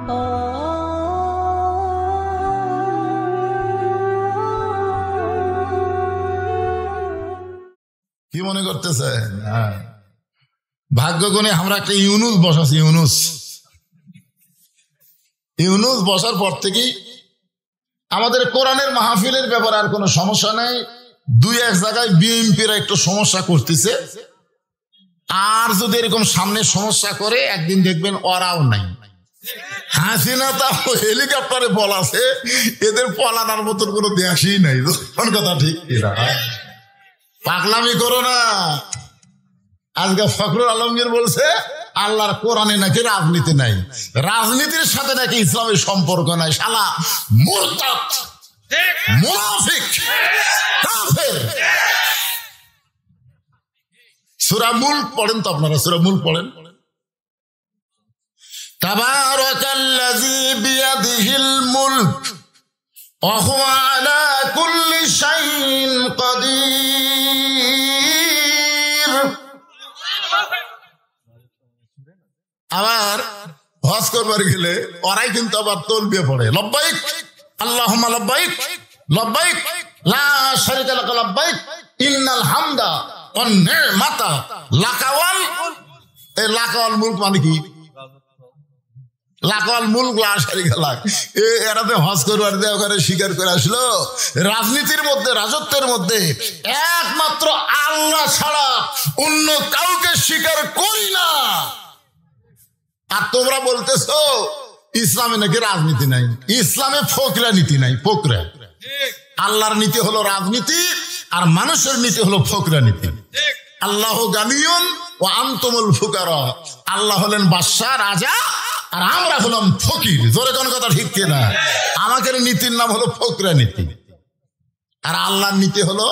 কি মনে করতেছেন? ভাগ্য গুণে আমরা একটা ইউনুস বসাছি। ইউনুস বসার পর থেকেই আমাদের কোরআনের মাহফিলের ব্যাপারে আর কোনো সমস্যা নাই। দুই এক জায়গায় বিএনপিরা একটু সমস্যা করতেছে, আর যদি এরকম সামনে সমস্যা করে একদিন দেখবেন ওরাও নাই। হাসিনা তা হেলিকপ্টারে বলাছে, এদের পলানোর মতন কোনো দেশই নাই। কথা ঠিক পাগলামি করো না। আজকে ফখরুল আলমগীর বলছে আল্লাহর কোরআনে নাকি রাজনীতি নাই, রাজনীতির সাথে নাকি ইসলামের সম্পর্ক নাই। শালা মুরতাদ, মুনাফিক, কাফের। সূরা মুলক পড়েন তো আপনারা, সূরা মুলক পড়েন। তাবারাকাল্লাযী বিয়াদিহিল মুলক ওয়া হুয়া আলা কুল্লি শাইইন কাদির। আবার হজ করবার গেলে ওরাই কিন্তু আবার তলবিয়া পড়ে, লব্বাইক আল্লাহুম্মা লব্বাইক লব্বাইক লা শারীকা লাক লব্বাইক ইন্নাল হামদা ওয়ান নি'মাতা লাকাওয়াল। এই লাকাওয়াল মুলক মানে কি? লাকাওয়াল মুলক লা শারীকা লাক। এরাতে হজ করবার দিয়ে ওখানে স্বীকার করে আসলো রাজনীতির মধ্যে, রাজত্বের মধ্যে একমাত্র আল্লাহ ছাড়া অন্য কাউকে স্বীকার করি না। আর তোমরা বলতেছো ইসলামে নাকি রাজনীতি নাই। ইসলামে ফকরা নীতি নাই, ফকরা। আল্লাহর নীতি হলো রাজনীতি, আর মানুষের নীতি হলো ফকরা নীতি। আল্লাহ গানিয়ুন ওয়া আনতুমুল ফুকারা। আল্লাহ হলেন বাদশা, রাজা, আর আমরা হলাম ফকির। জোরে কোন কথা ঠিক কিনা? আমাদের নীতির নাম হলো ফকরা নীতি, আর আল্লাহর নীতি হলো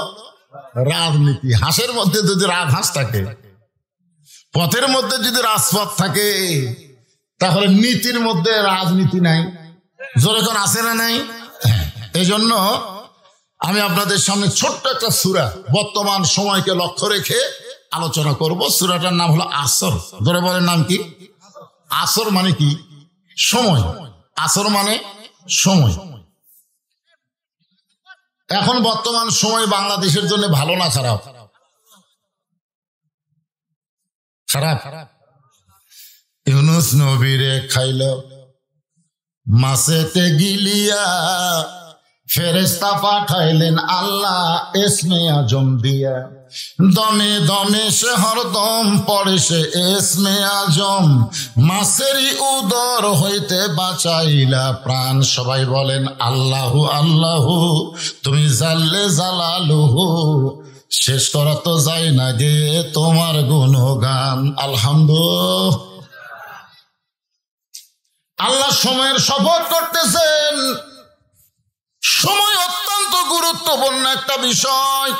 রাজনীতি। হাঁসের মধ্যে যদি রাজহাঁস থাকে, পথের মধ্যে যদি রাজপথ থাকে, তাহলে নীতির মধ্যে রাজনীতি নাই। জোরে কোন আছে না নাই? এই জন্য আমি আপনাদের সামনে ছোট্ট একটা সূরা বর্তমান সময়কে লক্ষ্য রেখে আলোচনা করব। সূরাটার নাম হলো আসর। ধরে বলেন নাম কি? আসর মানে কি? সময়। আসর মানে সময়। এখন বর্তমান সময় বাংলাদেশের জন্য ভালো না খারাপ? খারাপ। ইউনুস নবীরে খাইল মাছেতে গিলিয়া, ফেরেশতা পাঠাইলেন আল্লাহ ইসমে আজম দিয়া। দমে দমে সে হরদম পড়ে সে ইসমে আজম, মাছেরই উদর হইতে বাঁচাইলা প্রাণ। সবাই বলেন আল্লাহু আল্লাহু, তুমি জাল্লে জালালুহু, শেষ করা তো যায় না গে তোমার গুণগান। আলহামদুলিল্লাহ। আল্লাহ সময়ের শপথ করতেছেন। সময় অত্যন্ত গুরুত্বপূর্ণ একটা বিষয়।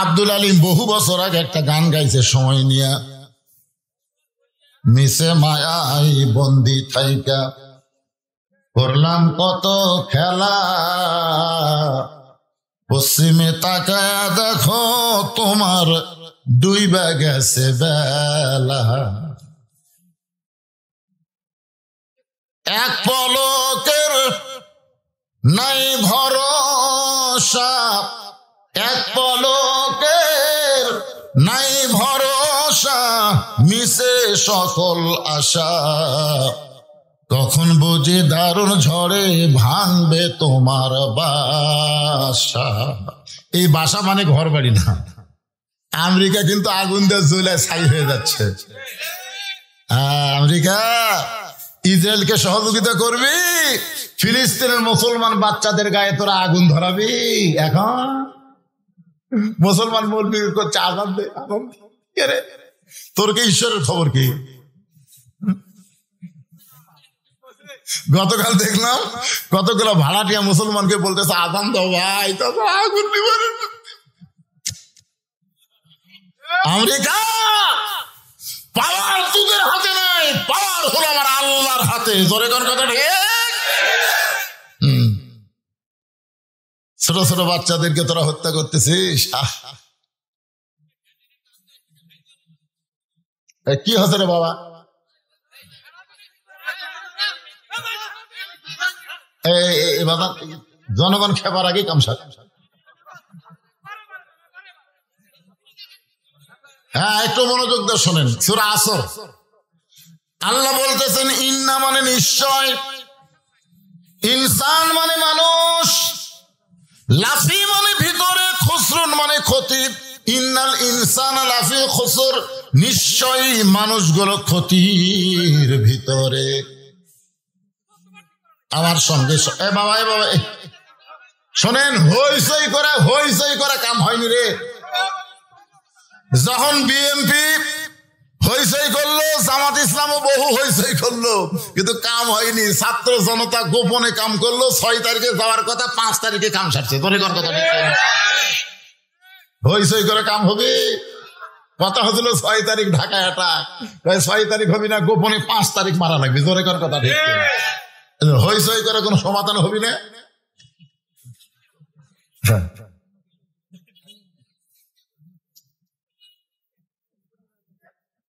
আব্দুল আলিম বহু বছর আগে একটা গান গাইছে সময় নিয়া। মিশে মায়াই বন্দি থাইকা করলাম কত খেলা, পশ্চিমে তাকায়া দেখো তোমার ডুইবা গেছে বেলা। এক পলকের নাই ভরসা, এক পলকের নাই ভরসা, মিশে সকল আশা। কখন বুঝি দারুণ ঝড়ে ভাঙবে তোমার বাসা। এই বাসা মানে ঘর বাড়ি না। আমেরিকা কিন্তু আগুন দিয়ে জ্বলে ছাই হয়ে যাচ্ছে। আমেরিকা ইসরায়েলকে সহযোগিতা করবি, ফিলিস্তিনের মুসলমান বাচ্চাদের গায়ে তোরা আগুন ধরাবি। এখন মুসলমান বলবি করছে আজান দে, তোর কি ঈশ্বরের খবর কি? গতকাল দেখলাম কতগুলো ভাড়াটিয়া মুসলমানকে বলতেছে আজান দাও ভাই, তো আগুন নিবারে। আমেরিকা পাওয়ার তোদের হাতে নাই, পাওয়ার হলো আমার আল্লাহর হাতে। জোরে কোন কথা ঠিক? ছোট ছোট বাচ্চাদেরকে তোরা হত্যা করতেছিস। কি হচ্ছে রে বাবা? জনগণ খেবার আগে কামসার। হ্যাঁ, একটু মনোযোগ দিয়ে শোনেন। সূরা আসর আল্লাহ বলতেছেন ইন্না মানে নিশ্চয়, ইনসান মানে মানুষ, লাফি মানে ভিতরে, খুসরুন মানে ক্ষতি। ইন্নাল ইনসান লাফি খুসর, নিশ্চয়ই মানুষগুলো ক্ষতির ভিতরে। আমার সঙ্গে বাবা শোনেন, হইচই করে কাম হয়নি রে। যখন বিএনপি হইচই করলো, জামাত ইসলামও বহু হইচই করলো, কিন্তু কাম হয়নি। ছাত্র জনতা গোপনে কাম করলো। 6 তারিখে যাওয়ার কথা, 5 তারিখে কাম সারছে। কথা হইচই করে কাম হবে? কথা হচ্ছিল 6 তারিখ ঢাকায় অ্যাটাক, 6 তারিখ হবি না, গোপনে 5 তারিখ মারা লাগবে। জোরে কর কথা ঠিক। হইচই করে কোনো সমাধান হবি না।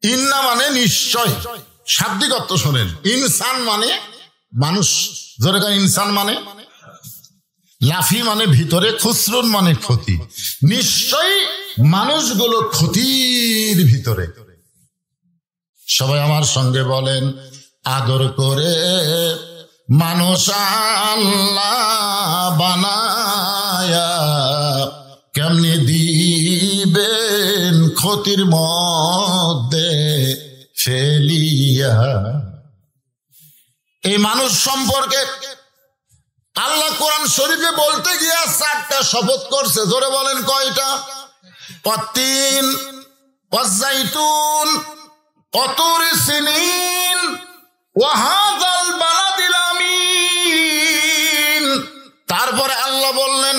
ইন্না মানে নিশ্চয়, শাব্দিক অর্থ শোনেন। ইনসান মানে মানুষ, জোরে কর। ইনসান মানে লাফি মানে ভিতরে, খুসরুন মানে ক্ষতি। নিশ্চয় মানুষগুলো ক্ষতির ভিতরে। সবাই আমার সঙ্গে বলেন, আদর করে মানুষ আল্লাহ বানায়া কেমনি দিবেন ক্ষতির মধ্যে ফেলিয়া। এই মানুষ সম্পর্কে আল্লাহ কোরআন শরীফে বলতে গিয়া 4টা শপথ করছে। জোরে বলেন কয়টা? ওয়াত্তিন, ওয়াজ্জাইতুন, ওয়াতুরি সিনিন, ওয়া হাযাল বালাদিল আমিন। তারপরে আল্লাহ বললেন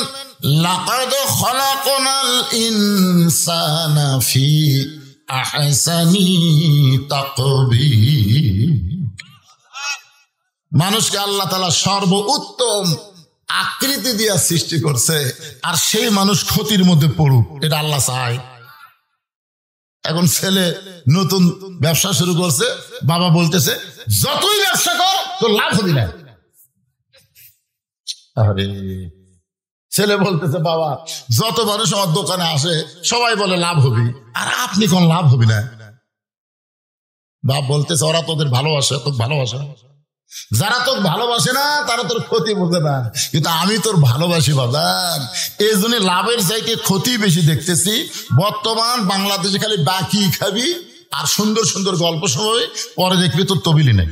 লাকাদ খালাকনাল ইনসানা ফি আহসানি তাকবীর। মানুষকে আল্লাহ তাআলা সর্বোত্তম আকৃতি দিয়ে সৃষ্টি করছে, আর সেই মানুষ ক্ষতির মধ্যে পড়ুক, এটা আল্লাহ চায়। এখন ছেলে নতুন ব্যবসা শুরু করছে, বাবা বলতেছে যতই ব্যবসা কর তোর লাভ হবে না। আরে ছেলে বলতেছে বাবা যত মানুষ আমার দোকানে আসে সবাই বলে লাভ হবে, আর আপনি কোন লাভ হবে না। বাপ বলতেছে ওরা তোদের ভালোবাসে, তোকে ভালোবাসে। যারা তোকে ভালোবাসে না তারা তোর ক্ষতি বোঝে না, কিন্তু আমি তোর ভালোবাসি বাজান। এই জন্য লাভের চাইতে ক্ষতি বেশি দেখতেছি। বর্তমান বাংলাদেশে খালি বাকি খাবি আর সুন্দর সুন্দর গল্প সময়, পরে দেখবি তোর তবিলি নেই।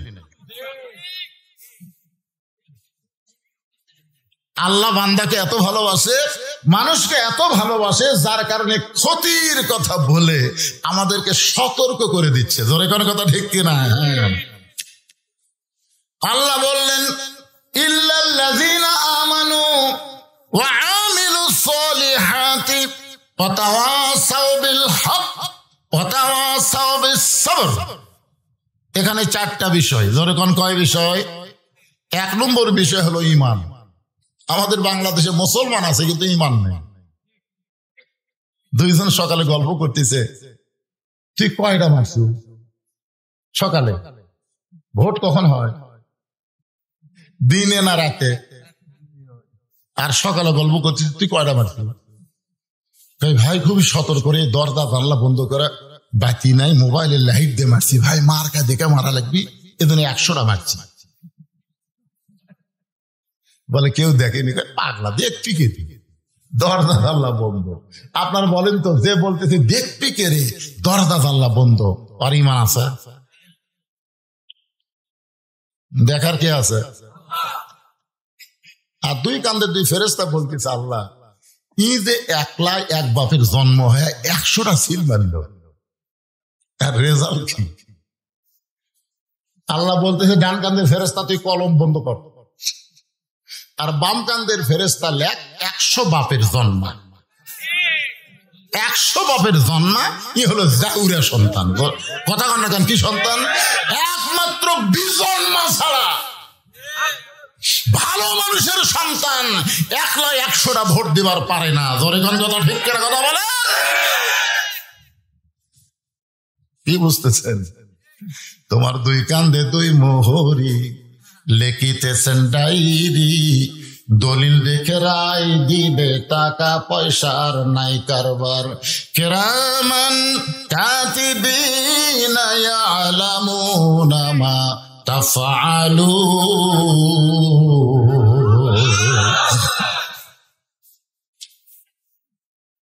আল্লাহ বান্দাকে এত ভালোবাসে, মানুষকে এত ভালোবাসে, যার কারণে ক্ষতির কথা বলে আমাদেরকে সতর্ক করে দিচ্ছে। জোরে কোনো কথা ঠিক কিনা? আল্লাহ বললেন ইল্লাল্লাযীনা আমানু ওয়া আমিলুস সলিহাতি ওয়া তাওয়াসাউ বিল হক ওয়া তাওয়াসাউ বিস সবর। এখানে 4টা বিষয়। জোরে কোন কয় বিষয়? 1 নম্বর বিষয় হলো ঈমান। আমাদের বাংলাদেশে মুসলমান আছে কিন্তু ঈমান নেই। 2 জন সকালে গল্প করতেছে, তুই কয়টা মারছু সকালে? ভোট কখন হয়? দিনে না রাতে? আর সকালে গল্প করছিস তুই কয়টা মারছু? ভাই খুবই সতর্ক করে দরজা জানলা বন্ধ করে, বাতি নাই, মোবাইলের লাইট দিয়ে মারছি। ভাই মার্কা দেখে মারা লাগবি, এজন্য 100টা মারছি। বলে কেউ দেখেনি, পাগলা দেখবি কে? দরজা জানলা বন্ধ। আপনার বলেন তো, যে বলতেছে দেখবি কে রে, দরজা জানলা বন্ধ, আর ঈমান আছে? দেখার কে আছে? আর 2 কান্দের 2 ফেরেশতা বলতেছে আল্লাহ ই যে একলা এক বাপের জন্ম হয় 100টা সিল মারল, আর রেজাল্ট কি? আল্লাহ বলতেছে ডান কান্দের ফেরেশতা তুই কলম বন্ধ কর, আর বাম কান্দের ফেরেশতা লেখ 100 বাপের জন্ম। 100 বাপের জন্ম, ই হলো জাউরা সন্তান। কথা কন না কেন? কি সন্তান? একমাত্র বিজন্মা ছাড়া ভালো মানুষের সন্তান একলা 100টা ভোট দিবার পারে না। জোরে কোন কথা ঠিক করে কথা বলে? কি বুঝতেছেন? তোমার 2 কান্দে 2 মোহরি, লিখিতেছেন ডায়েরি, দলিল দেখে রায় দিবে, টাকা পয়সার নাই কারবার। কিরামান কাতিবিনা ইয়ালামুনা মা তাফআলুন।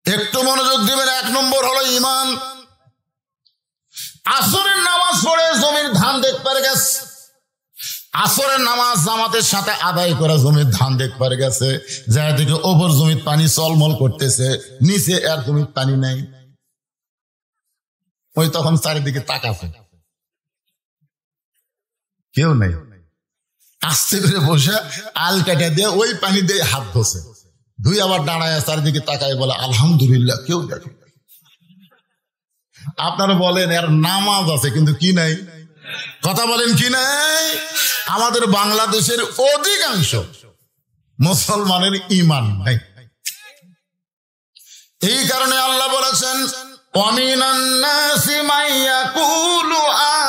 একটু মনোযোগ দিবেন। 1 নম্বর হলো ঈমান। আসরের নামাজ পড়ে জমির ধান দেখতে গেছে, আসরের নামাজ জামাতের সাথে আদায় করা জমির ধান দেখতে গেছে, যার দিকে ওপর জমির পানি চলমল করতেছে, নিচে আর জমির পানি নাই। ওই তখন চারিদিকে তাকাছে, কেউ নাই। আস্তে করে বসে আল কাটা দিয়ে ওই পানি দিয়ে হাত ধোছে, দুই আবার দাঁড়ায় চারিদিকে তাকায় বলে আলহামদুলিল্লাহ, কেউ দেখে। আপনারা বলেন এর নামাজ আছে কিন্তু কি নাই? কথা বলেন কি নাই? আমাদের বাংলাদেশের অধিকাংশ মুসলমানের ঈমান নাই। এই কারণে আল্লাহ বলেছেন ওয়ামিনান নাসি মাইয়াকুলু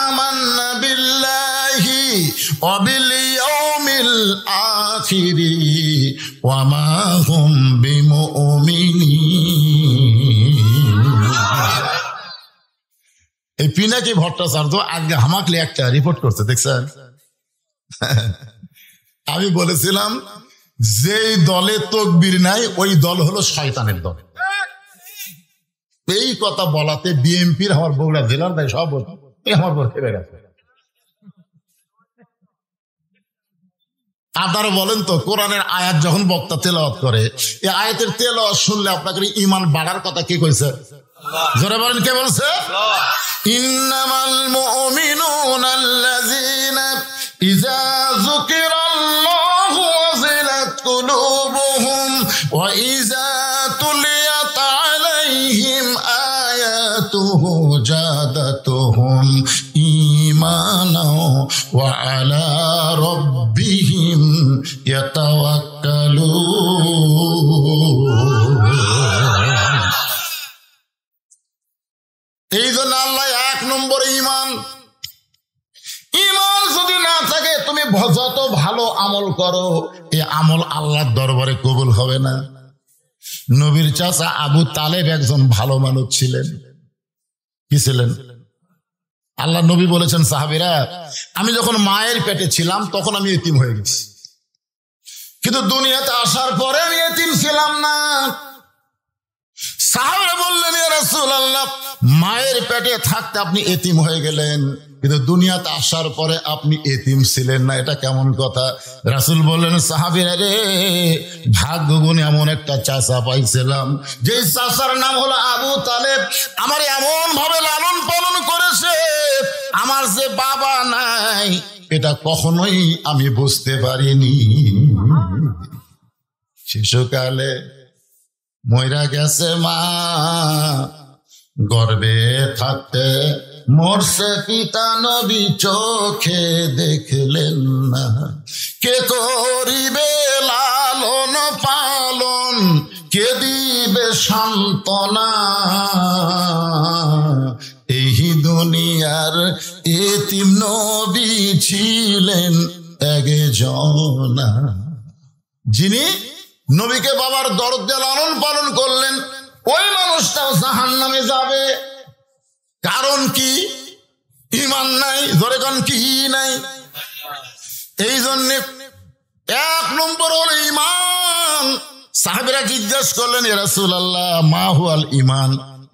আমান্না বিল্লাহি ওয়া বিল ইয়াউমিল আখিরি ওয়া মা হুম বিমুমিনিন। এই পিনাকি ভট্টাচার্য আগে হামাকলে একটা রিপোর্ট করছে, দেখছেন? আমি বলেছিলাম যেই দলে তকবীর নাই ওই দল হলো শয়তানের দল। এই কথা বলাতে বিএনপির আমার বগুড়া জেলার তাই সব আমার বলতে গেছে। আপনারা বলেন তো, কোরআনের আয়াত যখন বক্তা তেলাওয়াত করে, এই আয়াতের তেলাওয়াত শুনলে আপনাকে ঈমান বাড়ার কথা কে কইছে? জোরে বলেন, কে বলছে? ইন্নামাল মুমিনুনা আল্লাযীনা ইযা যুকিরাল্লাহু ওয়াজিলাত কুলুবুহুম ওয়া ইযা তুলিয়াত আলাইহিম আয়াতুহু জাদাতুহুম ঈমানা ওয়া আলা রাব্বিহিম ইয়াতাওয়াক্কালুন। এই জন্য আল্লাহ 1 নম্বর ঈমান। ঈমান যদি না থাকে তুমি যত ভালো আমল করো, এই আমল আল্লাহর দরবারে কবুল হবে না। নবীর চাচা আবু তালেব একজন ভালো মানুষ ছিলেন। কি ছিলেন? আল্লাহ নবী বলেছেন সাহাবীরা, আমি যখন মায়ের পেটে ছিলাম তখন আমি এতিম হয়ে গেছি, কিন্তু দুনিয়াতে আসার পরে আমি এতিম ছিলাম না। সাহাবীরা বললেন ইয়া রাসূলুল্লাহ, মায়ের পেটে থাকতে আপনি এতিম হয়ে গেলেন, কিন্তু দুনিয়াতে আসার পরে আপনি এতিম ছিলেন না, এটা কেমন কথা? রাসূল বললেন সাহাবীরা রে, ভাগ্যগুণে এমন একটা চাচা পাইছিলাম, যে চাচার নাম হলো আবু তালেব। আমার এমন ভাবে লালন পালন করেছে, আমার যে বাবা নাই এটা কখনোই আমি বুঝতে পারিনি। শিশুকালে মইরা গেছে মা, গর্বে থাকতে মরছে পিতা, নবী চোখে দেখলেন না। কে করিবে লালন পালন, কে দিবে সান্ত্বনা, এই দুনিয়ার এতিম নবী ছিলেন একজনা, যিনি নবীকে বাবার দরদ দিয়ে লালন পালন করলেন। ওই মানুষটাও জাহান্নামে যাবে। কারণ কি? ঈমান নাই। ধরে কোন কি নাই? এই জন্য 1 নম্বর হলো ঈমান। সাহাবীরা জিজ্ঞেস করলেন ইয়া রাসূলুল্লাহ মা হুয়াল ঈমান,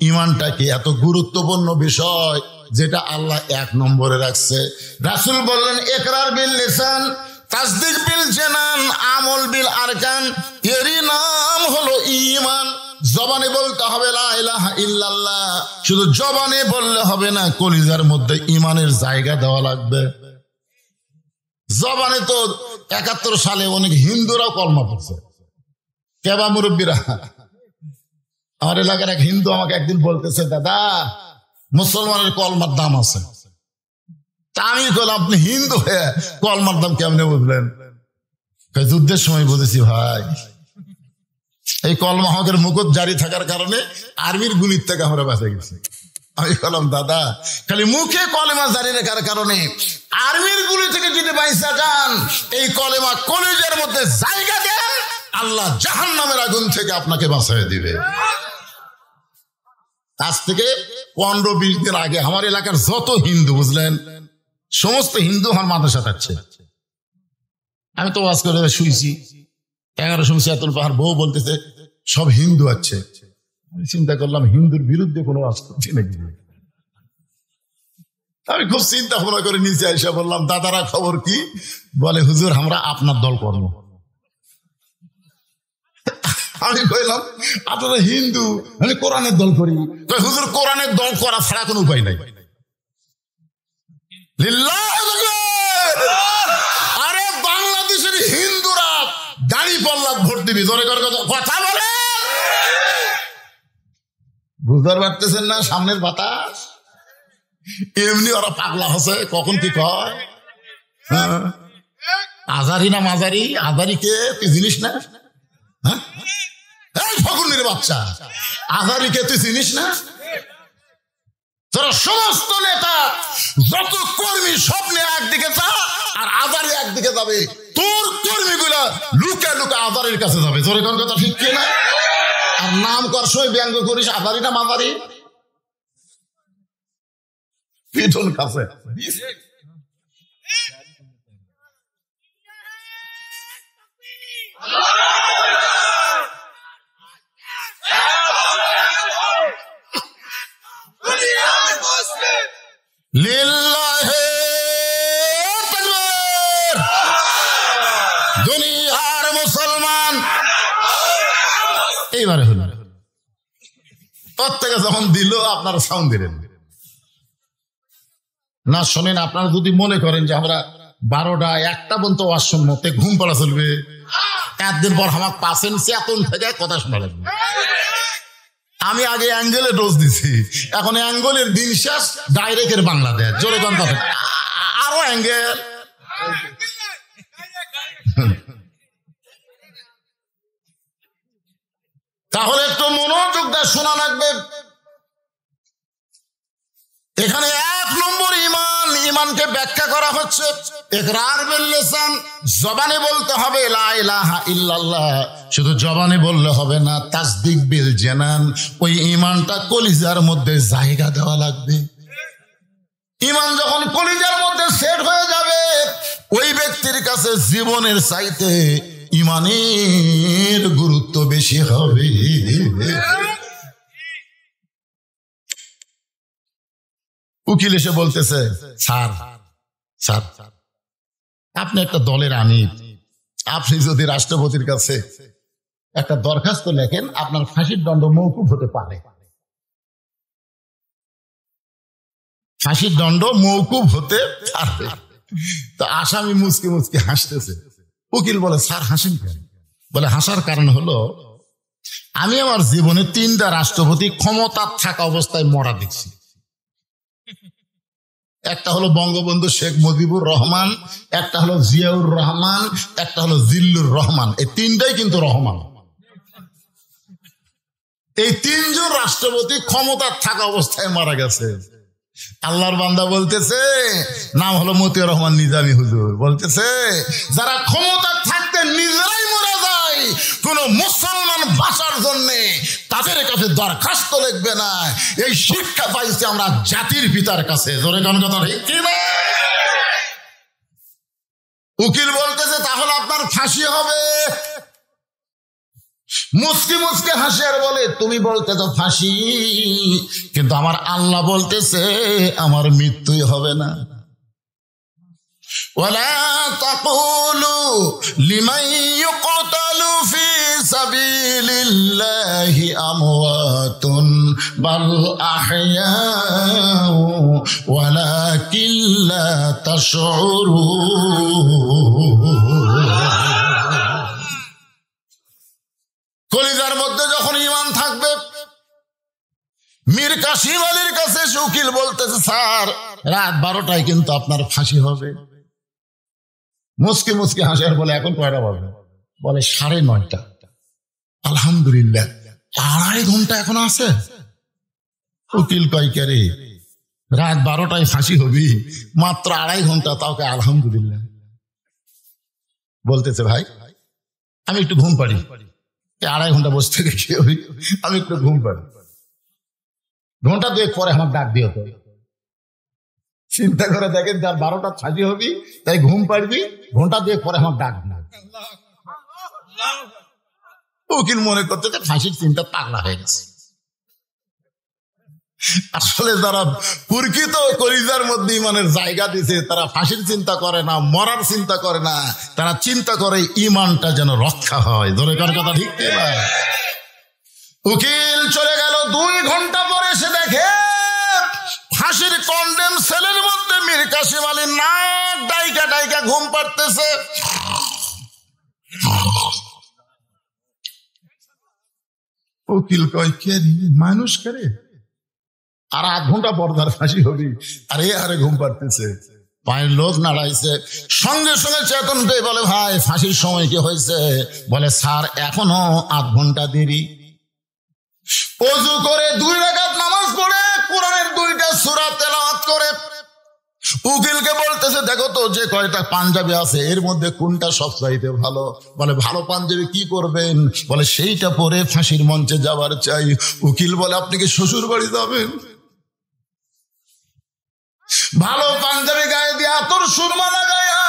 ঈমানটা কি? এত গুরুত্বপূর্ণ বিষয় যেটা আল্লাহ 1 নম্বরে রাখছে। রাসূল বললেন ইকরার বিল লিসান, তাসদিক বিল জানান, আমল বিল আরকান। এরই নাম হলো ঈমান। জবানে বলতে হবে লা ইলাহা ইল্লাল্লাহ, শুধু জবানে বললে হবে না, কলিজার মধ্যে ঈমানের জায়গা দেওয়া লাগবে। জবানে তো 71 সালে অনেক হিন্দুরাও কলমা পড়ছে, কেবা মুরব্বীরা। আমার এলাকার এক হিন্দু আমাকে একদিন বলতেছে, দাদা মুসলমানের কলমার দাম আছে। তা আমি বললাম আপনি হিন্দু হয়ে কলমার দাম কেমনে বুঝলেন? যুদ্ধের সময় বুঝেছি ভাই, এই কলমা হকের মুকুট জারি থাকার কারণে আর্মির গুলির থেকে আমরা বাঁচে গেছি। আমি বললাম দাদা, খালি মুখে কলমা জারি রাখার কারণে আর্মির গুলি থেকে যদি বাইসে বাইসা যান, এই কলেমা কলিজার মধ্যে জায়গা দেন, আল্লাহ জাহান্নামের আগুন থেকে আপনাকে বাঁচিয়ে দিবে। আজ থেকে 15-20 দিন আগে আমার এলাকার যত হিন্দু, বুঝলেন, সমস্ত হিন্দু আমার মাদ্রাসা থাকছে। আমি তো ওয়াজ করে শুয়েছি, 1177 পাহাড় বউ বলতেছে সব হিন্দু আছে। আমি চিন্তা করলাম হিন্দুর বিরুদ্ধে কোনো ওয়াজ করছি নাকি। আমি খুব চিন্তা ভাবনা করে নিচে এসে বললাম, দাদারা খবর কি? বলে হুজুর আমরা আপনার দল করব। আমি কইলাম আপনারা হিন্দু, আমি কোরআনের দল করি। হুজুর কোরআনের দল করা ছাড়া কোনো উপায় নাই। আরে বাংলাদেশের হিন্দুরা দাড়ি পাল্লা ভোট দিবি, জোরে করে কথা বলে, বুঝতে পারতেছেন না সামনের বাতাস। এমনি ওরা পাগলা হসে, কখন কি কয়। আজারি না মাজারি, আজারি কে তুই জিনিস না? ফকুন্নির বাচ্চা, আজারি কে তুই জিনিস না? তোরা সমস্ত নেতা যত কর্মী স্বপ্নে একদিকে যা, আর আজারি একদিকে যাবে। তোর কর্মীগুলা লুকা লুকা আজারির কাছে যাবে। জোরে কোন কথা ঠিক কিনা? আর নাম কর সময় ব্যঙ্গ করিস আজারি না মাজারি, পিঠন কাছে। লিল্লাহে তাকবীর। দুনিয়ার মুসলমান এইবারে হলো, প্রত্যেকে যখন দিল আপনারা সাউন্ড দিলেন না। শোনেন, আপনারা যদি মনে করেন যে আমরা 12টা 1টা পর্যন্ত ওয়াজ শুনবো, ঘুম পড়া চলবে। একদিন পর আমার পাশেন চেতন থেকে কথা শোনা লাগবে। আমি আগে অ্যাঙ্গেলে ডোজ দিছি, এখন অ্যাঙ্গেলের দিন শেষ, ডাইরেক্টের বাংলাদেশ। জোরে কোন কথা, আরো অ্যাঙ্গেল। তাহলে একটু মনোযোগ দিয়ে শোনা লাগবে। এখানে 1 নম্বর ইমান, ইমানকে ব্যাখ্যা করা হচ্ছে ইকরার বিল লিসান, জবানে বলতে হবে লা ইলাহা ইল্লাল্লাহ। শুধু জবানে বললে হবে না, তাসদিক বিল জানান, ওই ইমানটা কলিজার মধ্যে জায়গা দেওয়া লাগবে। ইমান যখন কলিজার মধ্যে সেট হয়ে যাবে, ওই ব্যক্তির কাছে জীবনের চাইতে ইমানের গুরুত্ব বেশি হবে। উকিল এসে বলতেছে, স্যার স্যার আপনি একটা দলের আমির, আপনি যদি রাষ্ট্রপতির কাছে একটা দরখাস্ত লেখেন, আপনার ফাঁসির দণ্ড মওকুফ হতে পারে। ফাঁসির দণ্ড মওকুফ হতে পারে। তো আসামি মুচকি মুচকি হাসতেছে। উকিল বলে, স্যার হাসেন কেন? বলে, হাসার কারণ হলো আমি আমার জীবনে 3টা রাষ্ট্রপতি ক্ষমতা থাকা অবস্থায় মরা দেখছি। একটা হলো বঙ্গবন্ধু শেখ মুজিবুর রহমান, একটা হলো জিয়াউর রহমান, একটা হলো জিল্লুর রহমান। এই 3টাই কিন্তু রহমান। এই 3 জন রাষ্ট্রপতি ক্ষমতা থাকা অবস্থায় মারা গেছে। আল্লাহর বান্দা বলতেছে, নাম হলো মতিউর রহমান নিজামী হুজুর, বলতেছে যারা ক্ষমতা থাকতে নিজেরাই মরে যায়, কোন মুসলমান বাঁচার জন্য তাদের কাছে দরখাস্ত লিখবে না। এই শিক্ষা পাইছে আমরা জাতির পিতার কাছে। জোরে কোন কথা ঠিক কিনা? উকিল বলতেছে, তাহলে আপনার ফাঁসি হবে। মুচকি মুচকি হাসি আর বলে, তুমি বলতে তো ফাঁসি, কিন্তু আমার আল্লাহ বলতেছে আমার মৃত্যুই হবে না। ওয়ালা তাকুলু লিমান ইউকতালু ফি সাবিলিল্লাহি আমওয়াতুন বাল আহইয়াউ ওয়ালাকিন লা তাশউরুন। কলিজার মধ্যে যখন ইমান থাকবে, মীর কাসিম আলীর কাছে উকিল বলতেছে, স্যার রাত 12টায় কিন্তু আপনার ফাঁসি হবে। মুচকি মুচকি হাসিয়ার বলে, এখন কয়টা বাজে? বলে 9:30। আলহামদুলিল্লাহ, 2.5 ঘন্টা এখন আছে। উকিল কয়, কে রে, রাত 12টায় ফাঁসি হবি, মাত্র 2.5 ঘন্টা, তাও কে আলহামদুলিল্লাহ। বলতেছে ভাই আমি একটু ঘুম পাড়ি, 2.5 ঘন্টা বসে থেকে কি হই, আমি একটু ঘুম পাড়ি, ঘন্টা 2 পরে আমার ডাক দিও তো। চিন্তা করে দেখেন, যার 12টা ছাজি হবি তাই ঘুম পাড়বি, ঘন্টা 2 পরে আমার ডাক না। উকিল মনে করতে যে ফাঁসির চিন্তা পাগলা হয়ে গেছে। আসলে যারা প্রকৃত কলিজার মধ্যে ইমানের জায়গা দিছে তারা ফাঁসির চিন্তা করে না, মরার চিন্তা করে না, তারা চিন্তা করে ইমানটা যেন রক্ষা হয়। ধরে কার কথা ঠিক না? উকিল চলে গেল, 2 ঘন্টা পরে এসে দেখে ফাঁসির কন্ডেম সেলের মধ্যে মীর কাসিম আলী নাক ডাইকা ডাইকা ঘুম পাড়তেছে। উকিল কয় কে মানুষ করে, আর 8 ঘন্টা পর তার ফাঁসি হবি, আর আরে ঘুম পাড়তেছে। পায়ের লোক নাড়াইছে, সঙ্গে সঙ্গে চেতন পেয়ে বলে ভাই ফাঁসির সময় কি হয়েছে? বলে স্যার এখনো 8 ঘন্টা দেরি। ওযু করে 2 রাকাত নামাজ পড়ে কোরআনের 2টা সূরা তেলাওয়াত করে উকিলকে বলতেছে দেখো তো যে কয়টা পাঞ্জাবি আছে এর মধ্যে কোনটা সবচাইতে ভালো? বলে ভালো পাঞ্জাবি কি করবেন? বলে সেইটা পরে ফাঁসির মঞ্চে যাবার চাই। উকিল বলে আপনি কি শ্বশুর বাড়ি যাবেন? ভালো পাঞ্জাবি গায়ে দিয়ে আতর সুরমা লাগায়া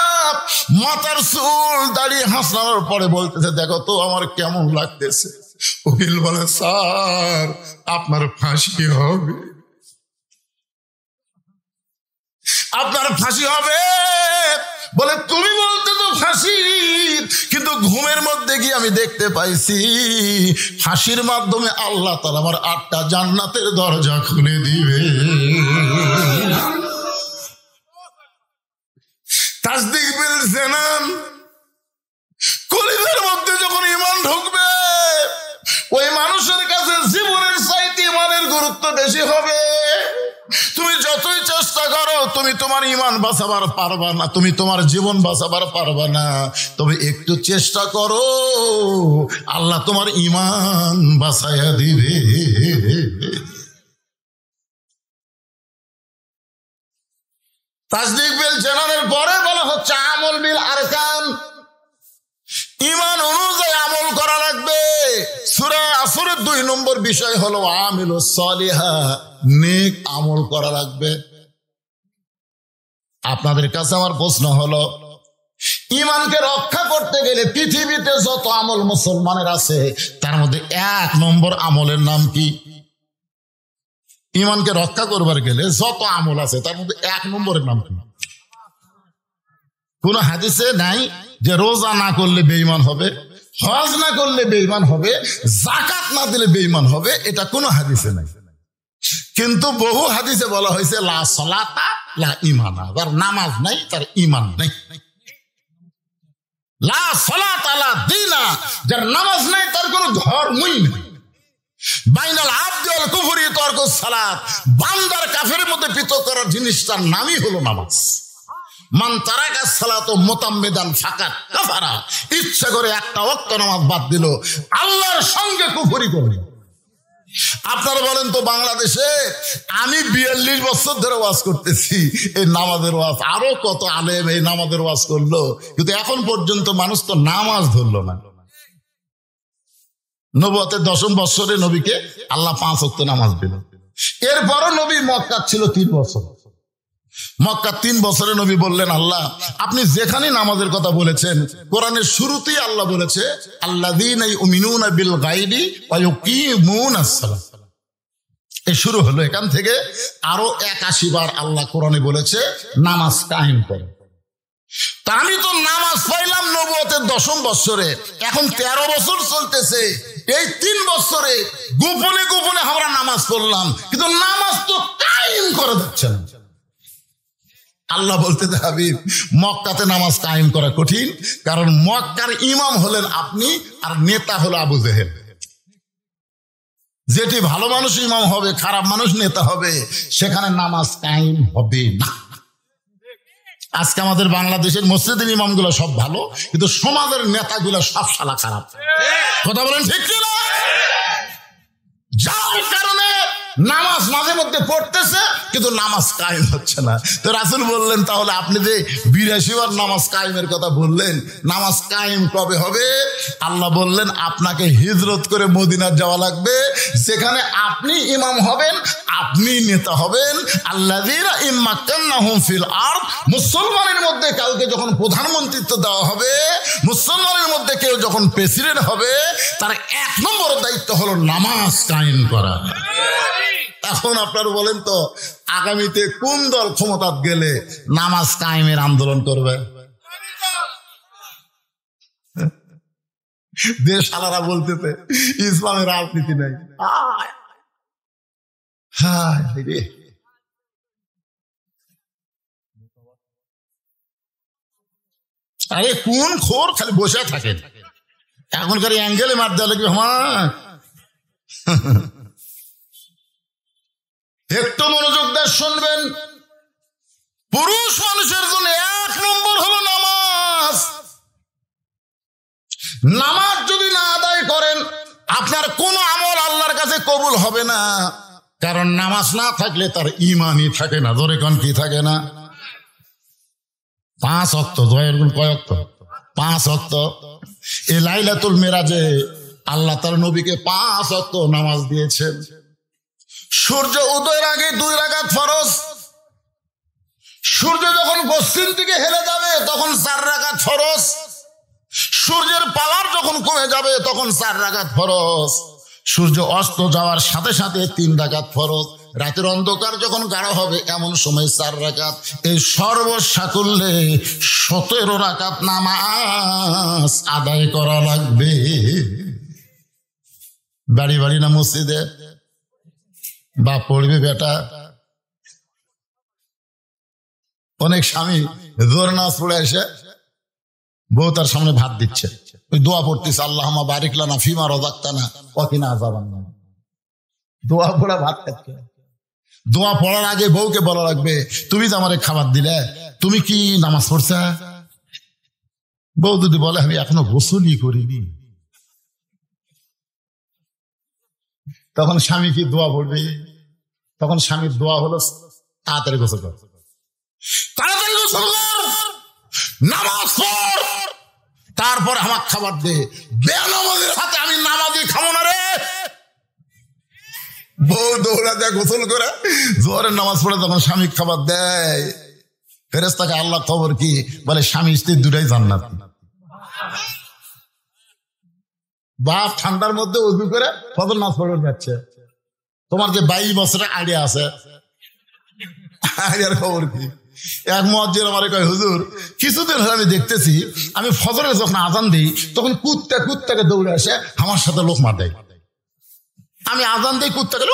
মাথার চুল দাড়ি হাসানোর পরে বলতেছে দেখো তো আমার কেমন লাগতেছে। উকিল বলে স্যার আপনার ফাঁসি হবে, আপনার ফাঁসি হবে। বলে তুমি বলতে তো ফাঁসি, কিন্তু ঘুমের মধ্যে গিয়ে আমি দেখতে পাইছি ফাঁসির মাধ্যমে আল্লাহ তাআলা আমার 8টা জান্নাতের দরজা খুলে দিবে। তাসদিক বিল জানান, কলিজার মধ্যে যখন ঈমান ঢুকবে ওই মানুষের কাছে জীবনের চাইতে ঈমানের গুরুত্ব বেশি হবে। তুমি যতই চেষ্টা করো তুমি তোমার ঈমান বাঁচাবার পারবা না, তুমি তোমার জীবন বাঁচাবার পারবা না। তবে একটু চেষ্টা করো, আল্লাহ তোমার ঈমান বাঁচাইয়া দিবে। তাসদিক বিল জানানের পরে বলা হচ্ছে আমল বিল আরকান, ঈমান অনুযায়ী আমল করা লাগবে। সূরা আসরের 2 নম্বর বিষয় হলো আমিলুস সালিহা, নেক আমল করা লাগবে। আপনাদের কাছে আমার প্রশ্ন হলো ঈমানকে রক্ষা করতে গেলে পৃথিবীতে যত আমল মুসলমানের আছে তার মধ্যে 1 নম্বর আমলের নাম কি? ঈমানকে রক্ষা করবার গেলে যত আমল আছে তার মধ্যে 1 নম্বরের নাম কি? কোন হাদিসে নাই যে রোজা না করলে বেঈমান হবে, হজ না করলে বেঈমান হবে, যাকাত না দিলে বেঈমান হবে, এটা কোনো হাদিসে নাই। কিন্তু বহু হাদিসে বলা হয়েছে লা সালাতা লা ঈমানা, যার নামাজ নাই তার ঈমান নাই। লা সালাতা লা দীনা, যার নামাজ নাই তার কোনো ধর্মই নেই। বাইনাল আবদি ওয়াল কুফরি তারকুস সালাত, বান্দার কাফেরের মধ্যে পৃথক করার জিনিসটার নামই হলো নামাজ। মান তারাকা সালাত মুতাম্মিদান ফাকাত কাফারা, ইচ্ছা করে একটা ওয়াক্ত নামাজ বাদ দিল আল্লাহর সঙ্গে কুফরি করল। আপনারা বলেন তো বাংলাদেশে আমি 42 বছর ধরে ওয়াজ করতেছি, এই নামাজের ওয়াজ, আরো কত আলেম এই নামাজের ওয়াজ করলো, কিন্তু এখন পর্যন্ত মানুষ তো নামাজ ধরলো না। নবুয়তের 10ম বছরে নবীকে আল্লাহ 5 ওয়াক্ত নামাজ দিল। এরপরও নবী মক্কা ছিল 3 বছর। মক্কা 3 বছরে নবী বললেন আল্লাহ আপনি যেখানে নামাজের কথা বলেছেন কোরআনের শুরুতেই আল্লাহ বলেছে আল্লাযীনা ইউমিনুনা বিল গায়বি ওয়া ইউকিমুনাস সালাত। এই শুরু হলো এখান থেকে। আরো 81 বার আল্লাহ কোরআনে বলেছে নামাজ কায়েম করো। তা আমি তো নামাজ পাইলাম নবুয়তের 10ম বছরে, এখন 13 বছর চলতেছে। এই 3 বছরে গোপনে গোপনে আমরা নামাজ পড়লাম, কিন্তু নামাজ তো কায়েম করা যাচ্ছে না। আল্লাহ বলতে হাবিব মক্কাতে নামাজ কায়েম করা কঠিন, কারণ মক্কার ইমাম হলেন আপনি আর নেতা হলো আবু জেহেল। যেটি ভালো মানুষ ইমাম হবে, খারাপ মানুষ নেতা হবে, সেখানে নামাজ কায়েম হবে না। আজকে আমাদের বাংলাদেশের মসজিদের ইমামগুলো সব ভালো, কিন্তু সমাজের নেতাগুলো সব শালা খারাপ। কথা বলেন ঠিক কিনা? যার কারণে নামাজ মাঝে মধ্যে পড়তেছে কিন্তু নামাজ কায়েম হচ্ছে না। তো রাসূল বললেন, তাহলে আপনি যে 82 বার নামাজ কায়েমের কথা বললেন, নামাজ কায়েম কবে হবে? আল্লাহ বললেন, আপনাকে হিজরত করে মদিনা যাওয়া লাগবে, যেখানে আপনি ইমাম হবেন, আপনি নেতা হবেন। আল্লাযীনা ইম্মাক্কান্নাহুম ফিল আরদ, মুসলমানের মধ্যে কাউকে যখন প্রধানমন্ত্রিত্ব দেওয়া হবে, মুসলমানের মধ্যে কেউ যখন প্রেসিডেন্ট হবে, তার 1 নম্বর দায়িত্ব হলো নামাজ কায়েম করা। এখন আপনারা বলেন তো, আগামীতে কোন দল ক্ষমতায় গেলে নামাজ কায়েমের আন্দোলন করবে? দেশ আলারা বলতেছে ইসলামের রাজনীতি নাই। আরে কোন খোর খালি বসে থাকে, এখনকার অ্যাঙ্গেলে মার দেওয়া লাগবে। একটু মনোযোগ দিয়ে শুনবেন। পুরুষ মানুষের জন্য 1 নম্বর হলো নামাজ। নামাজ যদি না আদায় করেন, আপনার কোন আমল আল্লাহর কাছে কবুল হবে না। কারণ নামাজ না থাকলে তার ঈমানই থাকে না। ধরে কোন কি থাকে না? 5 ওয়াক্ত। জয়ের গুণ কয় ওয়াক্ত? 5 ওয়াক্ত। এই লাইলাতুল মেরাজে আল্লাহ তার নবীকে 5 ওয়াক্ত নামাজ দিয়েছেন। সূর্য উদয়ের আগে 2 রাকাত ফরজ, সূর্য যখন পশ্চিম দিকে হেলে যাবে তখন 4 রাকাত ফরজ, সূর্যের পাওয়ার যখন কমে যাবে তখন 4 রাকাত ফরজ, সূর্য অস্ত যাওয়ার সাথে সাথে 3 রাকাত ফরজ, রাতের অন্ধকার যখন গাঢ় হবে এমন সময় 4 রাকাত। এই সর্বসাকুল্যে 17 রাকাত নামাজ আদায় করা লাগবে। বাড়ি বাড়ি না মসজিদে? বাপ পড়বে বেটা। অনেক স্বামী জোর নামাজ পড়ে এসে বউ তার সামনে ভাত দিচ্ছে, ওই দোয়া পড়তেছে, আল্লাহুম্মা বারিক লানা ফিমা রাযাকতানা ওয়া কিনা আযাবান্নার। দোয়া পড়া ভাত খাচ্ছে। দোয়া পড়ার আগে বউকে বলা লাগবে, তুমি তো আমারে খাবার দিলে, তুমি কি নামাজ পড়ছ? বউ যদি বলে আমি এখনো গোসলই করিনি, তখন স্বামী কি দোয়া পড়বে? তখন স্বামীর দোয়া হলো তাড়াতাড়ি গোসল কর, তাড়াতাড়ি গোসল কর, নামাজ পড়, তারপর আমার খাবার দে। বেনামাজের হাতে আমি নামাজই খাবো না রে। বউ দৌড়া দেয় গোসল করে জোহরের নামাজ পড়ে, তখন স্বামী খাবার দেয়। ফেরেশতাকে আল্লাহ খবর কি বলে, স্বামী স্ত্রী দুটাই জান্নাত। বাপ ঠান্ডার মধ্যে উজু করে ফজর নামাজ পড়ে যাচ্ছে, তোমার যে 22 বছরের আইডিয়া আছে, আইডিয়ার খবর কি? এক মুয়াজ্জিন আমারে কয়, হুজুর কিছুদিন হলে আমি দেখতেছি, আমি ফজরে যখন আজান দিই তখন কুত্তাকে দৌড়ে আসে আমার সাথে লোকমা দেয়। আমি আজান দিই, কুত্তাকে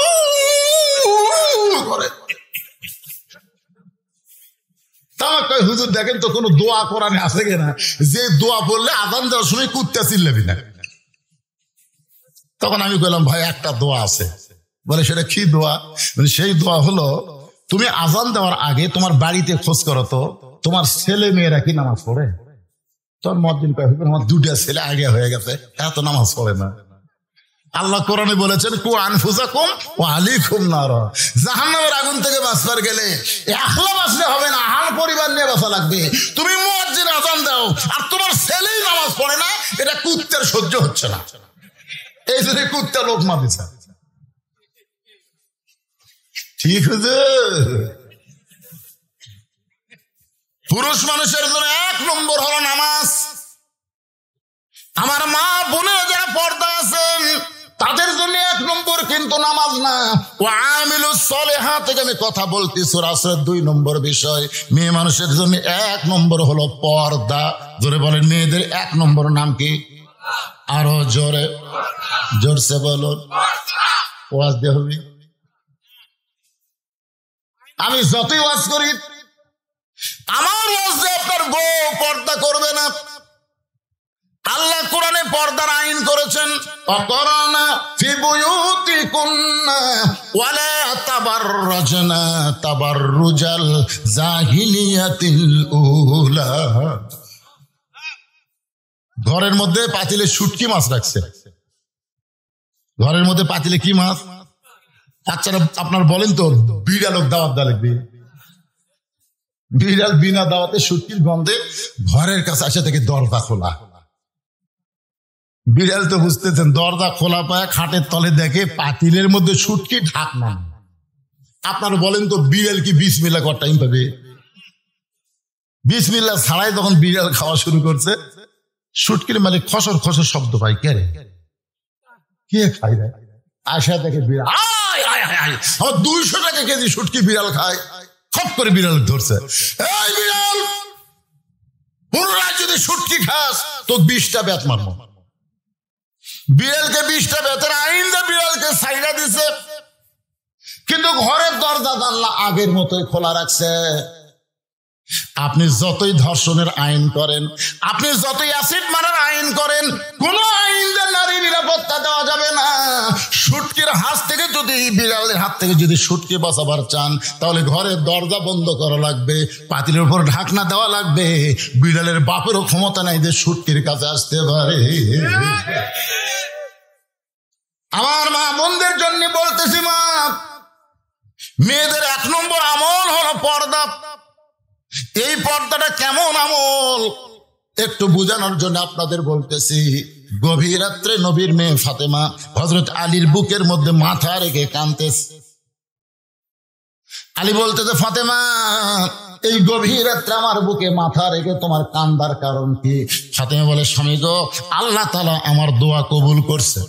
করে। তার কয়, হুজুর দেখেন তো কোনো দোয়া কোরআনে আছে কিনা যে দোয়া বললে আজান দেওয়ার সময় কুত্তা চিল্লাবি না? তখন আমি বললাম, ভাই একটা দোয়া আছে। বলে, সেটা কি দোয়া? সেই দোয়া হলো, তুমি আজান দেওয়ার আগে তোমার বাড়িতে খোঁজ করো তো তোমার ছেলে মেয়েরা কি নামাজ পড়ে। তোর মুয়াজ্জিন কয়, আমার 2টা ছেলে আইডিয়া হয়ে গেছে, এত নামাজ পড়ে না। আল্লাহ কোরআনে বলেছেন, কু আনফুসাকুম ওয়া আহলিকুম নার, জাহান্নামের আগুন থেকে বাঁচবার গেলে একলা বাঁচলে হবে না, আহল পরিবার নিয়ে বাঁচা লাগবে। তুমি মুয়াজ্জিন আজান দাও আর তোমার ছেলেই নামাজ পড়ে না, এটা কুত্তার সহ্য হচ্ছে না। এই জন্য কুত্তা লোকমা দিছে। ঠিক আছে? পুরুষ মানুষের জন্য 1 নম্বর হলো নামাজ। আমার মা বোনেরা যারা পর্দা আছেন তাদের জন্য 1 নম্বর কিন্তু নামাজ না। ওয়া আমিলুস সলিহাত থেকে আমি কথা বলছি, সূরা আসরের 2 নম্বর বিষয়। মেয়ে মানুষের জন্য 1 নম্বর হলো পর্দা। জোরে বলেন, মেয়েদের 1 নম্বর নাম কি? আরো জোরে, জোরসে বলুন। ওয়াজ দিয়ে হবে। আমি যতই ওয়াজ করি, আমার ওয়াজে আপনার বউ পর্দা করবে না। আল্লাহ কোরআনে পর্দার আইন করেছেন, অকরানা ফি বুয়ুতিকুন্না ওয়ালা তাবাররাজনা তাবাররুজাল জাহিলিয়াতিল উলা। ঘরের মধ্যে পাতিলে শুটকি মাছ রাখছে। ঘরের মধ্যে পাতিলে কি মাছ? আচ্ছা আপনার বলেন তো, বিড়াল দাওয়াত দেওয়া লাগবে? বিড়াল বিনা দাওয়াতে শুটকির গন্ধে ঘরের কাছে আসে থেকে দরজা খোলা। বিড়াল তো বুঝতেছেন, দরজা খোলা পায় খাটের তলে দেখে পাতিলের মধ্যে শুটকি ঢাকনা। আপনার বলেন তো, বিড়াল কি বিসমিল্লাহ করার টাইম পাবে? বিসমিল্লাহ ছাড়াই তখন বিড়াল খাওয়া শুরু করছে, শুটকির মানে খসর খসর শব্দ পাই। কে রে, কে খাই রে? আসা দেখে বিড়াল, আমার 200 টাকা কেজি শুটকি বিড়াল খায়। খপ করে বিড়াল ধরছে, এই বিড়াল, পুনরায় যদি শুটকি খাস তো 20টা বেত মারবো। বিড়ালকে 20টা বেতের আইন দিয়ে বিড়ালকে সাইডা দিছে, কিন্তু ঘরের দরজা জানলা আগের মতোই খোলা রাখছে। আপনি যতই ধর্ষণের আইন করেন, আপনি যতই অ্যাসিড মারার আইন করেন, কোন আইন দিয়ে নারী নিরাপত্তা দেওয়া যাবে না। শুটকির হাত থেকে যদি, বিড়ালের হাত থেকে যদি শুটকি বাঁচাবার চান, তাহলে ঘরের দরজা বন্ধ করা লাগবে, পাতিলের উপর ঢাকনা দেওয়া লাগবে। বিড়ালের বাপেরও ক্ষমতা নাই যে শুটকির কাছে আসতে পারে। আমার মা বোনদের জন্য বলতেছি, মা, মেয়েদের 1 নম্বর আমল হলো পর্দা। এই পর্দাটা কেমন আমল একটু বোঝানোর জন্য আপনাদের বলতেছি। গভীর রাত্রে নবীর মেয়ে ফাতেমা হযরত আলীর বুকের মধ্যে মাথা রেখে কাঁদতেছে। আলী বলতেছে, ফাতেমা, এই গভীর রাত্রে আমার বুকে মাথা রেখে তোমার কান্দার কারণ কি? ফাতেমা বলে, স্বামী গো, আল্লাহ তাআলা আমার দোয়া কবুল করছে।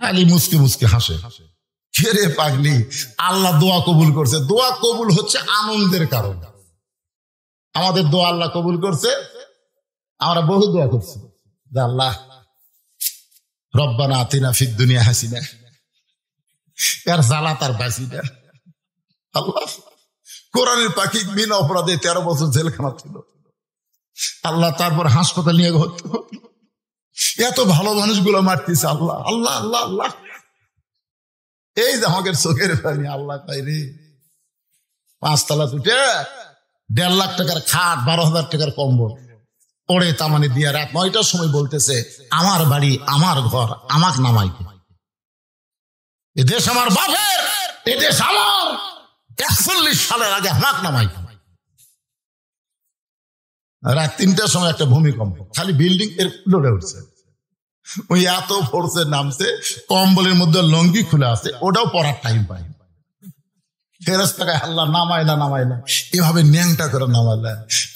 আলী মুসকে মুসকে হাসে, কে রে পাগলি, আল্লাহ দোয়া কবুল করছে? দোয়া কবুল হচ্ছে আনন্দের কারণ। আমাদের দোয়া আল্লাহ কবুল করছে, আমরা বহু দোয়া করছি, আল্লাহ রব্বানা আতিনা ফিদ দুনিয়া হাসিনা, এর জ্বালা তার বাঁচি না। আল্লাহ কোরআনের পাখি বিনা অপরাধে 13 বছর জেলখানা ছিল, আল্লাহ তারপর হাসপাতাল নিয়ে ঘুরতে হলো। এত ভালো মানুষগুলো মারতেছে, আল্লাহ আল্লাহ আল্লাহ আল্লাহ। এই যে আমাদের চোখের পানি, আল্লাহ তাই রে, 5 তলা উঠে 1.5 লাখ টাকার খাট, 12,000 টাকার কম্বল পড়ে তামানে দিয়ে রাত 9টার সময় বলতেছে, আমার বাড়ি, আমার ঘর, আমাক নামাই। এ দেশ আমার বাপের, এ দেশ আমার, 41 সালের আগে আমাক নামাই। রাত 3টার সময় একটা ভূমিকম্প, খালি বিল্ডিং এর লড়ে উঠছে। ওই এত ফোর্সে নামছে, কম্বলের মধ্যে লঙ্গি খুলে আছে, ওটাও পরার টাইম পাই। ফেরেশতাকে আল্লাহ নামাইলা নামাইলা, এভাবে ন্যাংটা করে নামাইলা।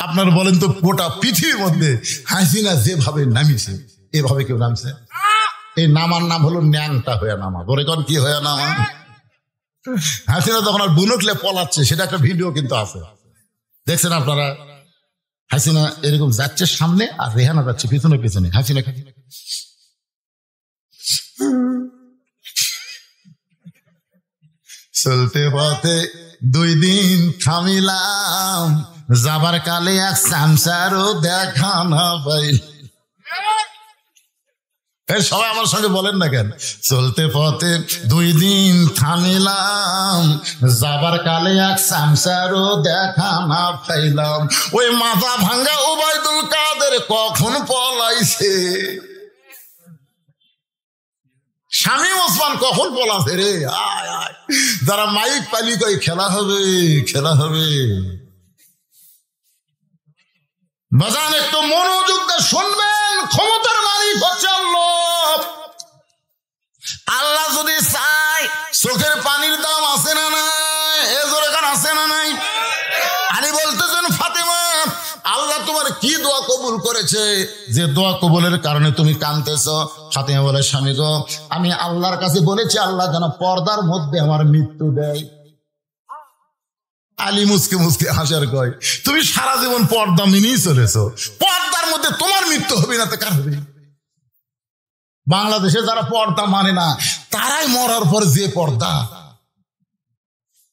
আপনার বলেন তো, গোটা পৃথিবীর মধ্যে হাসিনা যেভাবে নামিছে, এভাবে কেউ নামছে? এই নামার নাম হলো ন্যাংটা হয়ে নামা। বলে কোন কি হয়ে নামা? হাসিনা তখন আর বুনকলে পলাচ্ছে, সেটা একটা ভিডিও কিন্তু আছে, দেখছেন আপনারা? হাসিনা এরকম যাচ্ছে সামনে, আর রেহানা যাচ্ছে পিছনে পিছনে। হাসিনা চলতে পথে 2 দিন থামিলাম, যাবার কালে এক সামসারও দেখা না পাইল। সবাই আমার সঙ্গে বলেন না কেন? চলতে পথে 2 দিন থামিলাম, যাবার কালে এক সামসারও দেখা না পাইলাম। ওই মাথা ভাঙ্গা ওবায়দুল কাদের কখন পলাইছে, শামীম ওসমান কখন পলাছে রে? আয় আয়, যারা মাইক পালি কই খেলা হবে, খেলা হবে। বাজান একটু মনোযোগ দিয়ে শুনবেন, ক্ষমতার মালিক হচ্ছে আল্লাহ। আল্লাহ যদি চায়, চোখের পানির দাম আছে না নাই? এ জোরে কান আছে না নাই? আলী বলতেছেন, ফাতেমা, আল্লাহ তোমার কি দোয়া কবুল করেছে যে দোয়া কবুলের কারণে তুমি কাঁদতেছ? ফাতেমা বলে, স্বামী গো, আমি আল্লাহর কাছে বলেছি আল্লাহ যেন পর্দার মধ্যে আমার মৃত্যু দেয়। আলী মুসকে মুসকে হাসার কয়, তুমি সারা জীবন পর্দা মেনেই চলেছ, পর্দার মধ্যে তোমার মৃত্যু হবে না তো কার হবে? বাংলাদেশে যারা পর্দা মানে না, তারাই মরার পর যে পর্দা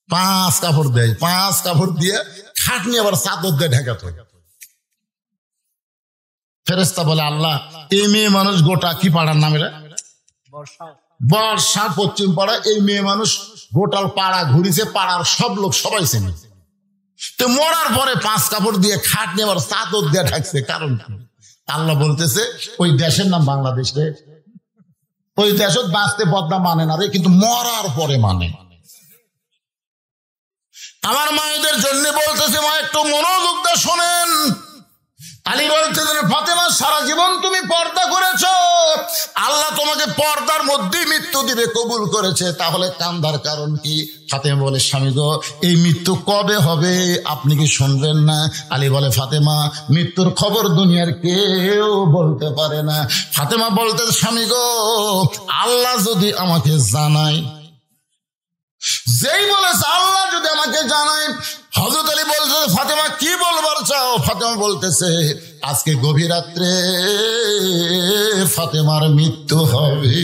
5 কাপড় দেয়, 5 কাপড় দিয়ে খাটনি আবার চাদর দিয়ে ঢাকা থাকে। ফেরেশতা বলে, আল্লাহ এই মেয়ে মানুষ গোটা কি পাড়ার নাম? এরা বর্ষা, পশ্চিম পাড়া। এই মেয়ে মানুষ গোটাল পাড়া ঘুরিছে, পাড়ার সব লোক সবাই চেনে। তো মরার পরে 5 কাপড় দিয়ে খাট নিয়ে আবার চাদর দিয়ে ঢাকছে, কারণ কি? আল্লাহ বলতেছে, ওই দেশের নাম বাংলাদেশ রে, ওই দেশত বাঁচতে পর্দা মানে না রে, কিন্তু মরার পরে মানে। আমার মায়েদের জন্য বলতেছে, মা একটু মনোযোগ দিয়ে শোনেন। আলী বলতেছেন, ফাতেমা সারা জীবন তুমি পর্দা করেছ, আল্লাহ তোমাকে পর্দার মধ্যেই মৃত্যু দিবে কবুল করেছে, তাহলে কান্দার কারণ কি? ফাতেমা বলে, স্বামী গো, এই মৃত্যু কবে হবে আপনি কি শুনবেন না? আলী বলে, ফাতেমা মৃত্যুর খবর দুনিয়ার কেউ বলতে পারে না। ফাতেমা বলতে, স্বামী গো, আল্লাহ যদি আমাকে জানায়। যেই বলেছে আল্লাহ যদি আমাকে জানায়, হযরত আলী বলতেছে, ফাতেমা কি বলবার চাও? ফাতেমা বলতেছে, আজকে গভীর রাত্রে ফাতেমার মৃত্যু হবে।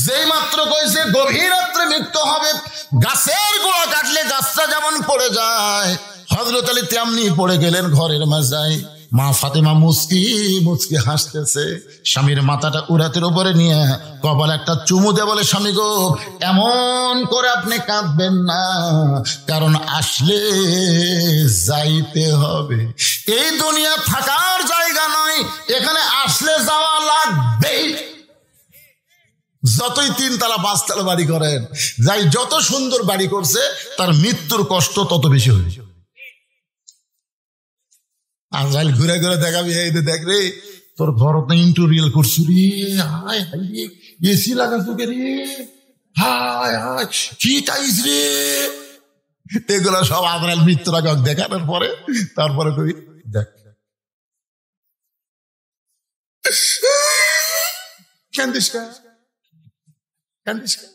যেই মাত্র কইছে গভীর রাত্রে মৃত্যু হবে, গাছের গোড়া কাটলে গাছটা যেমন পড়ে যায়, হযরত আলী তেমনি পড়ে গেলেন ঘরের মাঝায়। মা ফাতেমা মুচকি মুচকি হাসতেছে, স্বামীর মাথাটা উরাতের উপরে নিয়ে কপালে একটা চুমু দিয়ে বলে, স্বামী গো, এমন করে আপনি কাঁদবেন না, কারণ আসলে যাইতে হবে। এই দুনিয়া থাকার জায়গা নয়, এখানে আসলে যাওয়া লাগবেই। যতই 3 তালা 5 তালা বাড়ি করেন, যাই যত সুন্দর বাড়ি করছে, তার মৃত্যুর কষ্ট তত বেশি হয়েছে। আজকাল ঘুরে ঘুরে দেখাবি, এই দেখ রে, তোর ঘর তো ইন্টেরিয়র করছু রে, হায় হায় রে, এসি লাগাছো কে রে, হায় হায় কি টাইস রে। এগুলো সব আজরাইল মৃত্যুর আগে দেখানোর পরে তারপরে কই দেখ। কান্দিস কা, কান্দিস কা,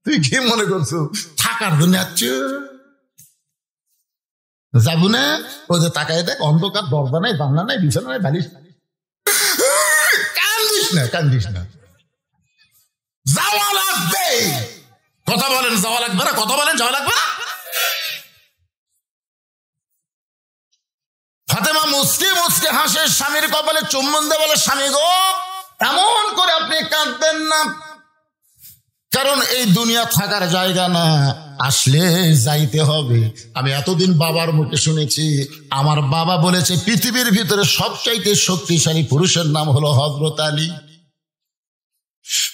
তুই কি মনে করছো থাকার জন্য আছো? যাবো না, ও যে তাকায় দেখ, অন্ধকার, দরজা নাই, জানলা নাই, বিছানা নাই, বালিশ। কান্দিস না, কান্দিস না, যাওয়া লাগবে। কথা বলেন যাওয়া লাগবে না, কথা বলেন যাওয়া লাগবে না। ফাতেমা মুচকি মুচকি হাসে, স্বামীর কপালে চুম্বন দিয়ে বলে, স্বামী গো, এমন করে আপনি কাঁদবেন না, কারণ এই দুনিয়া থাকার জায়গা না, আসলে যাইতে হবে। আমি এতদিন বাবার মুখে শুনেছি, আমার বাবা বলেছে পৃথিবীর ভিতরে সবচাইতে শক্তিশালী পুরুষের নাম হলো হযরত আলী।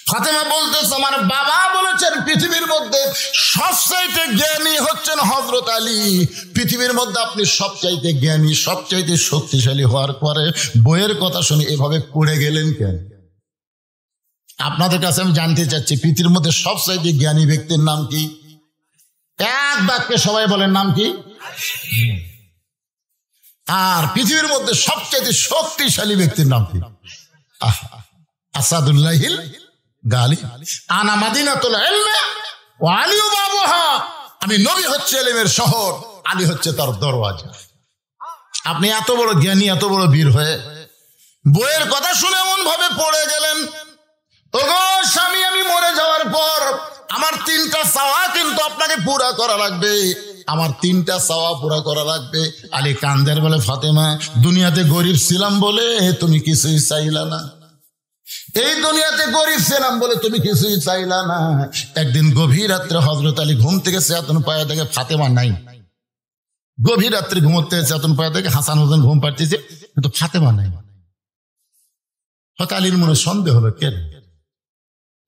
ফাতেমা বলতেছে, আমার বাবা বলেছেন পৃথিবীর মধ্যে সবচাইতে জ্ঞানী হচ্ছেন হযরত আলী। পৃথিবীর মধ্যে আপনি সবচাইতে জ্ঞানী, সবচাইতে শক্তিশালী হওয়ার পরে বইয়ের কথা শুনে এভাবে পড়ে গেলেন কেন? আপনাদের কাছে আমি জানতে চাচ্ছি, পৃথিবীর মধ্যে সবচাইতে জ্ঞানী ব্যক্তির নাম কি? এক বাক্যে সবাই বলেন, নাম কি? আর পৃথিবীর মধ্যে সবচাইতে শক্তিশালী ব্যক্তির নাম কি? আসাদুল্লাহিল গালি। আনা মাদিনাতুল ইলমি ওয়া আলী বাবুহা। আমি নবী হচ্ছে ইলমের শহর, আলী হচ্ছে তার দরওয়াজা। আপনি এত বড় জ্ঞানী, এত বড় বীর হয়ে বইয়ের কথা শুনে এমন ভাবে পড়ে গেলেন। ওগো স্বামী, আমি মরে যাওয়ার পর আমার 3টা চাওয়া কিন্তু আপনাকে পুরা করা লাগবে, আমার 3টা চাওয়া পুরা করা লাগবে। আলী কান্দের বলে, ফাতেমা দুনিয়াতে গরিব ছিলাম বলে তুমি কিছুই চাইলা না, এই দুনিয়াতে গরিব ছিলাম বলে তুমি কিছুই চাইলা না। একদিন গভীর রাত্রে হযরত আলী ঘুম থেকে চেতন পায়ে দেখে ফাতেমা নাই। গভীর রাত্রে ঘুমোতে চেতন পায়ে দেখে হাসান হোসেন ঘুম পাড়তেছে, কিন্তু ফাতেমা নাই। হয়তো আলীর মনে সন্দেহ হলো, কেন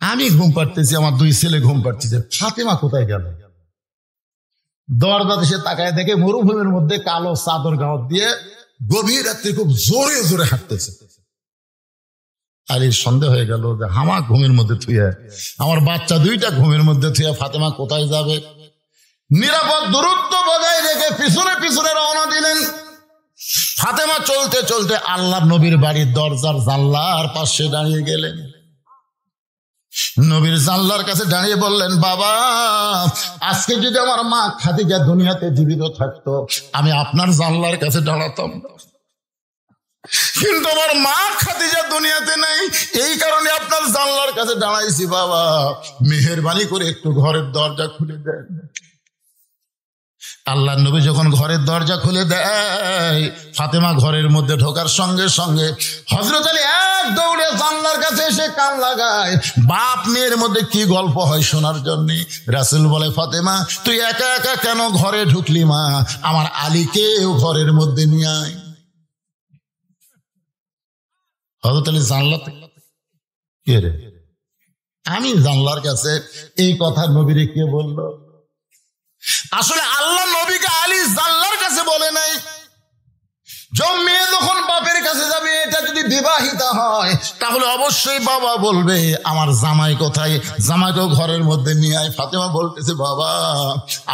আমি ঘুম পাড়তেছি, আমার 2 ছেলে ঘুম পাড়তেছে, ফাতেমা কোথায় গেল? দরজা দেশে তাকায় দেখে মরুভূমির মধ্যে কালো চাদর গাঁত দিয়ে গভীর রাত্রে খুব জোরে জোরে হাঁটতেছে। আলীর সন্দেহ হয়ে গেল যে হামা ঘুমের মধ্যে থুয়ে, আমার বাচ্চা 2টা ঘুমের মধ্যে থুয়ে ফাতেমা কোথায় যাবে? নিরাপদ দূরত্ব বজায় রেখে পিছনে পিছনে রওনা দিলেন। ফাতেমা চলতে চলতে আল্লাহর নবীর বাড়ির দরজার জানলার পাশে দাঁড়িয়ে গেলেন। নবীর জানলার কাছে দাঁড়িয়ে বললেন, বাবা আজকে যদি আমার মা খাদিজা দুনিয়াতে জীবিত থাকতো, আমি আপনার জানলার কাছে দাঁড়াতাম, কিন্তু আমার মা খাদিজা দুনিয়াতে নেই, এই কারণে আপনার জানলার কাছে দাঁড়াইছি। বাবা মেহেরবানি করে একটু ঘরের দরজা খুলে দেন। আল্লাহর নবী যখন ঘরের দরজা খুলে দেয়, ফাতেমা ঘরের মধ্যে ঢোকার সঙ্গে সঙ্গে হযরত আলী এক দৌড়ে জানলার কাছে এসে কান লাগায়। বাপ মেয়ের মধ্যে কি গল্প হয় শোনার জন্য। রাসূল বলে, ফাতেমা তুই একা একা কেন ঘরে ঢুকলি মা? আমার আলীকেও ঘরের মধ্যে নিয়ে আয়। হযরত আলী জানলা কে রে? আমি জানলার কাছে এই কথা নবীরে কে বলল? আসলে আল্লাহ নবীকে আলী জানলার কাছে বলে নাই। মেয়ে যখন বাপের কাছে যাবে, এটা যদি বিবাহিতা হয় তাহলে অবশ্যই বাবা বলবে আমার জামাই কোথায়, জামাইকেও ঘরের মধ্যে নিয়ে আয়। ফাতেমা বলতেছে বাবা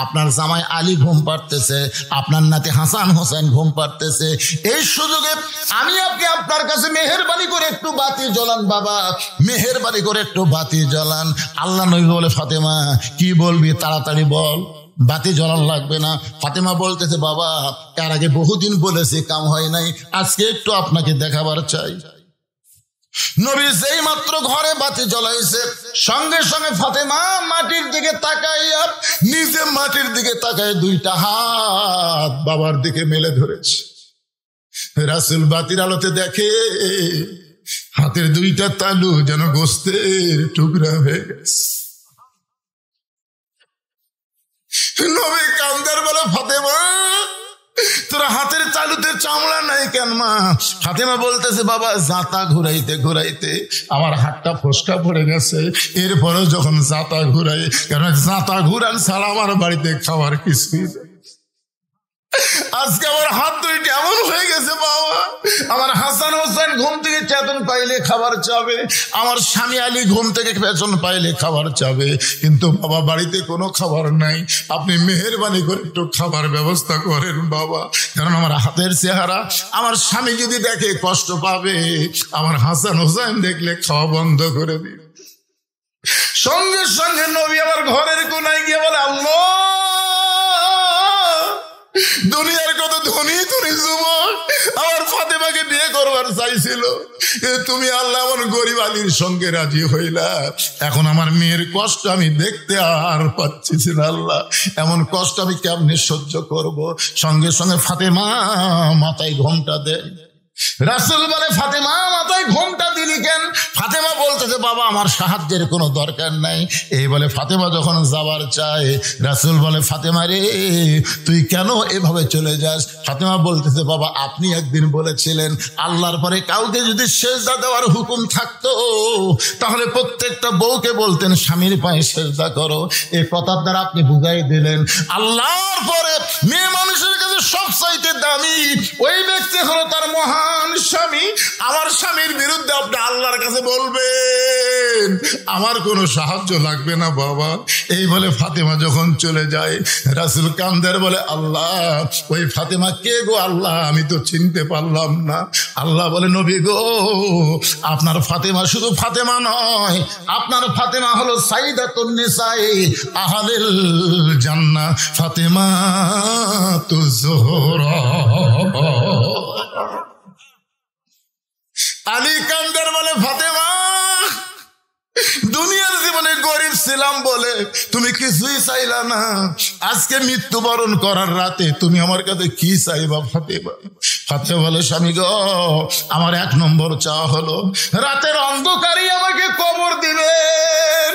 আপনার জামাই আলী ঘুম পাড়তেছে, আপনার নাতি হাসান হোসেন ঘুম পাড়তেছে, এই সুযোগে আমি আপনি আপনার কাছে মেহেরবানি করে একটু বাতি জ্বলান বাবা, মেহেরবানি করে একটু বাতি জ্বলান। আল্লাহ নবী বলে ফাতেমা কি বলবি তাড়াতাড়ি বল, বাতি জ্বলান লাগবে না। ফাতেমা বলতেছে বাবা তার আগে বহুদিন বলেছি কাম হয় নাই, আজকে একটু আপনাকে দেখাবার চাই। নবী যেই মাত্র ঘরে বাতি জ্বলাইছে সঙ্গে সঙ্গে ফাতেমা মাটির দিকে তাকাইয়া, নিজে মাটির দিকে তাকায় দুইটা হাত বাবার দিকে মেলে ধরেছে। রাসূল বাতির আলোতে দেখে হাতের দুইটা তালু যেন গোস্তের টুকরা হয়ে গেছে। নবী কান্দার বলে ফাতেমা তোরা হাতের তালুতে চামড়া নাই কেন মা? ফাতেমা বলতেছে বাবা জাতা ঘুরাইতে ঘুরাইতে আমার হাতটা ফসকা পড়ে গেছে, এরপরে যখন জাতা ঘুরাই, কারণ জাতা ঘুরান ছাড়া আমার বাড়িতে খাবার কিছুই নেই। আজকে আমার হাত দুইটা এমন হয়ে গেছে বাবা, আমার হাসান হোসেন ঘুম থেকে চেতন পাইলে খাবার চাবে, আমার স্বামী আলী ঘুম থেকে পেছন পাইলে খাবার চাবে, কিন্তু বাবা বাড়িতে কোনো খাবার নাই, আপনি মেহেরবানি করে একটু খাবার ব্যবস্থা করেন বাবা, কারণ আমার হাতের চেহারা আমার স্বামী যদি দেখে কষ্ট পাবে, আমার হাসান হোসেন দেখলে খাওয়া বন্ধ করে দিবে। সঙ্গে সঙ্গে নবী আমার ঘরের কোনায় গিয়ে বলে আল্লাহ দুনিয়ার কত ধনী ধনী যুবক আমার ফাতেমাকে বিয়ে করবার চাইছিল, তুমি আল্লাহ আমার গরিব আলীর সঙ্গে রাজি হইলা, এখন আমার মেয়ের কষ্ট আমি দেখতে আর পাচ্ছি না আল্লাহ, এমন কষ্ট আমি কেমনে সহ্য করব। সঙ্গে সঙ্গে ফাতেমা মাথায় ঘোমটা দেয়। রাসূল বলে ফাতেমা মাথায় ঘোমটা দিলি কেন? ফাতেমা বলতেছে বাবা আমার সাহায্যের কোনো দরকার নাই। এই বলে ফাতেমা যখন যাবার চায় রাসূল বলে ফাতেমা রে তুই কেন এভাবে চলে যাস? ফাতেমা বলতেছে বাবা আপনি একদিন বলেছিলেন আল্লাহর পরে কাউকে যদি সেজদা দেওয়ার হুকুম থাকতো তাহলে প্রত্যেকটা বউকে বলতেন স্বামীর পায়ে সেজদা করো, এই কথার দ্বারা আপনি বুঝাই দিলেন আল্লাহর পরে মেয়ে মানুষের কাছে সবচাইতে দামি ওই ব্যক্তি হলো তার মহান স্বামী। আমার স্বামীর বিরুদ্ধে আপনি আল্লাহর কাছে বলবেন, আমার কোনো সাহায্য লাগবে না বাবা। এই বলে ফাতেমা যখন চলে যায় রাসূল কান্দার বলে আল্লাহ ওই ফাতেমা কে গো আল্লাহ, আমি তো চিনতে পারলাম না। আল্লাহ বলে নবী গো আপনার ফাতেমা শুধু ফাতেমা নয়, আপনার ফাতেমা হলো সাইয়্যিদাতুন নিসাই আহলিল জান্নাহ ফাতেমা তু জোহরা। আলী কান্দার বলে ফাতেমা দুনিয়ার জীবনে গরিব ছিলাম বলে তুমি কিছুই চাইলা না, আজকে মৃত্যুবরণ করার রাতে তুমি আমার কাছে কি চাইবা ফাতেমা? ফাতেমা বলে স্বামী গো আমার এক নম্বর চাওয়া হলো রাতের অন্ধকারে আমাকে কবর দিবেন,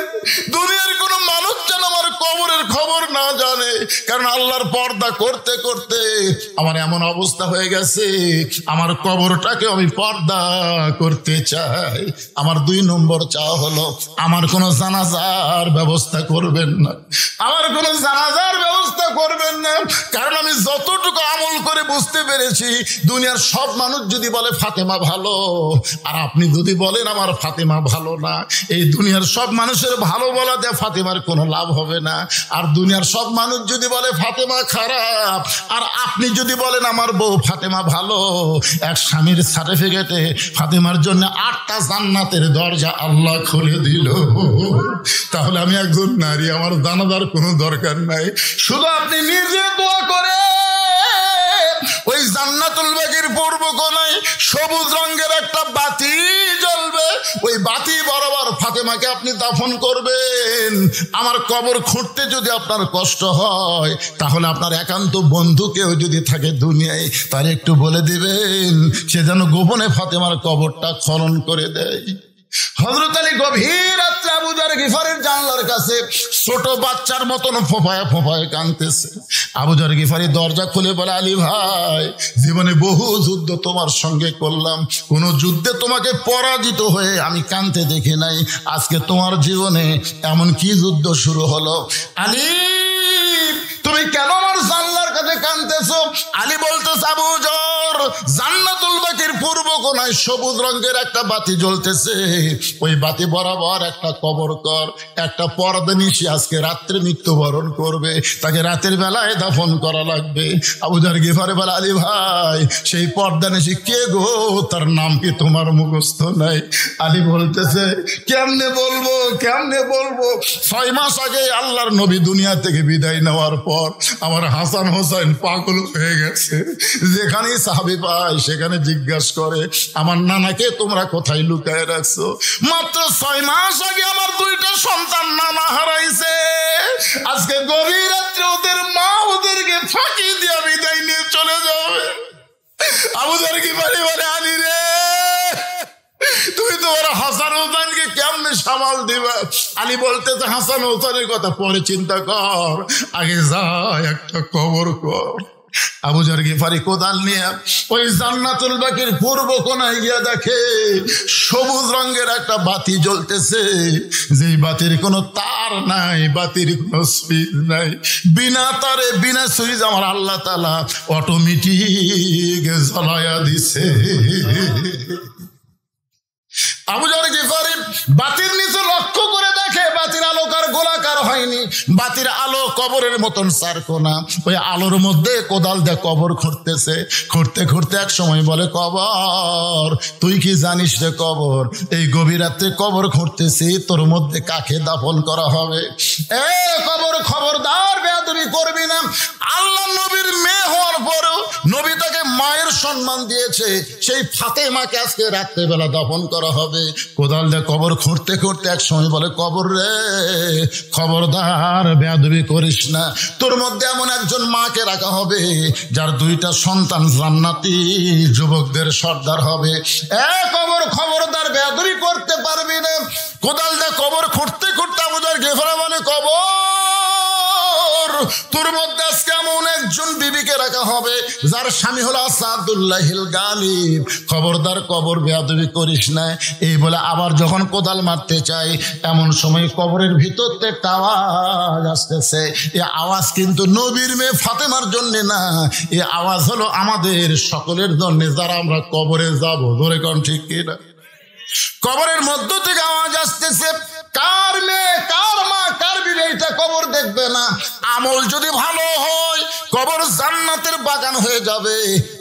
দুনিয়ার কোনো মানুষ যেন আমার কবরের খবর না জানে, কারণ আল্লাহর পর্দা করতে করতে আমার এমন অবস্থা হয়ে গেছে আমার কবরটাকে আমি পর্দা করতে চাই। আমার দুই নম্বর চাওয়া হলো আমার কোনো জানাজার ব্যবস্থা করবেন না, আমার কোনো জানাজার ব্যবস্থা করবেন না, কারণ আমি যতটুকু আমল করে বুঝতে পেরেছি দুনিয়ার সব মানুষ যদি বলে ফাতেমা ভালো আর আপনি যদি বলেন আমার ফাতেমা ভালো না, এই দুনিয়ার সব মানুষের ভালো বলা দিয়ে ফাতেমার কোনো লাভ হবে না। আর দুনিয়ার সব মানুষ যদি বলে ফাতেমা খারাপ আর আপনি যদি বলেন আমার বউ ফাতেমা ভালো, এক স্বামীর সার্টিফিকেটে ফাতেমার জন্য 8টা জান্নাতের দরজা আল্লাহ খুলে দিল। তাহলে আমি একজন নারী, আমার জানাজার কোনো দরকার নাই, শুধু আপনি নিজে দোয়া করে ওই জান্নাতুল বাকির পূর্ব কোণায় সবুজ রঙের একটা বাতি জ্বলবে, ওই বাতি বরাবর ফাতেমাকে আপনি দাফন করবেন। আমার কবর খুঁড়তে যদি আপনার কষ্ট হয় তাহলে আপনার একান্ত বন্ধু কেউ যদি থাকে দুনিয়ায় তার একটু বলে দিবেন সে যেন গোপনে ফাতেমার কবরটা খনন করে দেয়। হযরত আলী গভীর রাত্রে আবু যর গিফারির জানলার কাছে ছোট বাচ্চার মতন ফোঁপায় ফোঁপায় কাঁদতেছে। আবু যর গিফারি দরজা খুলে বলে, আলী ভাই, জীবনে বহু যুদ্ধ তোমার সঙ্গে করলাম, কোন যুদ্ধে তোমাকে পরাজিত হয়ে আমি কাঁদতে দেখি নাই। আজকে তোমার জীবনে এমন কি যুদ্ধ শুরু হলো? আলী, তুমি কেন আমার জানলার কাছে কাঁদতেছো? আলী বলতেছে, আবু যর, জান্নাতুল বাকির পূর্ব কোণায় সবুজ রঙের একটা বাতি জ্বলতেছে, ওই বাতি বরাবর একটা কবর কর, একটা পর্দা নিশি আজকে রাত্রে মৃত্যুবরণ করবে, তাকে রাতের বেলায় দাফন করা লাগবে। আবু যর গিফারি বলে, আলী ভাই, সেই পর্দা নিশি কে গো? তার নাম কি তোমার মুখস্থ নাই? আলী বলতেছে, কেমনে বলবো, কেমনে বলবো? 6 মাস আগে আল্লাহর নবী দুনিয়া থেকে বিদায় নেওয়ার পর আমার হাসান হোসেন পাগল হয়ে গেছে। যেখানেই সাহাবী পায় সেখানে জিজ্ঞাসা করে, আমার নানাকে তোমরা কোথায় লুকায় রাখছো? মাত্র 6 মাস আগে আমার 2টা সন্তান নানা হারাইছে। আজকে গভীর রাত্রে ওদের মা ওদেরকে ফাঁকি দিয়ে বিদায় নিয়ে চলে যাবে। আবু যর গিফারি বলে, আলী রে, তুমি তোমার হাসান হোসেনকে কেমনে সামাল দিবা? আলী বলতেছে, হাসান হোসেনের কথা পরে চিন্তা কর, আগে যা একটা কবর কর। আবু যর গিফারি কোদাল নিয়ে ওই জান্নাতুল বাকির পূর্ব কোণায় গিয়ে দেখে সবুজ রঙের একটা বাতি জ্বলতেছে, যেই বাতির কোনো তার নাই, বাতির কোনো সুইচ নাই। বিনা তারে বিনা সুইচ আমার আল্লাহ তাআলা অটোমেটিক জ্বলায়া দিছে। আবু যর গিফারি বাতির নিচে লক্ষ্য করে দেখে বাতির আলোকার গোলাকার হয়নি, বাতির আলো কবরের মতন চারকোনা। ওই আলোর মধ্যে কোদাল দিয়ে কবর খুঁড়তেছে, খুঁড়তে খুঁড়তে এক সময় বলে, কবর, তুই কি জানিস রে কবর, এই গভীর রাত্রে কবর খুঁড়তেছি, তোর মধ্যে কাকে দাফন করা হবে? এ কবর, খবরদার বেয়াদবি করবি না। আল্লাহ নবীর মেয়ে হওয়ার পরেও নবী তাকে মায়ের সম্মান দিয়েছে, সেই ফাতেমাকে আজকে রাত্রেবেলা দাফন করা হবে। কোদাল দিয়ে কবর খুঁড়তে খুঁড়তে এক সময় বলে, কবর রে, খবরদার বেয়াদবি করিস না, তোর মধ্যে এমন একজন মাকে রাখা হবে যার 2টা সন্তান জান্নাতি যুবকদের সর্দার হবে। কবর, খবরদার বেয়াদবি করতে পারবি না। কোদাল দিয়ে কবর খুঁড়তে খুঁড়তে আবু যর গিফারি বলে, কবর, তোর মধ্যে আজকে এমন একজন বিবিকে রাখা হবে যার স্বামী হলো আসাদুল্লাহিল গালিব, খবরদার কবর বেয়াদবি করিস না। এই বলে আবার যখন কোদাল মারতে চাই, এমন সময় কবরের ভিতর থেকে একটা আওয়াজ আসতেছে। এই আওয়াজ কিন্তু নবীর মেয়ে ফাতেমার জন্য না, এই আওয়াজ হলো আমাদের সকলের জন্য, যারা আমরা কবরে যাব। ধরে কোন ঠিক কিনা? কবরের মধ্য থেকে আওয়াজ আসতেছে, কার মেয়ে, কার মা, কার বিবেকটা কবর দেখবে না? আমল যদি ভালো হয় কবর জান্নাতের বাগান হয়ে যাবে,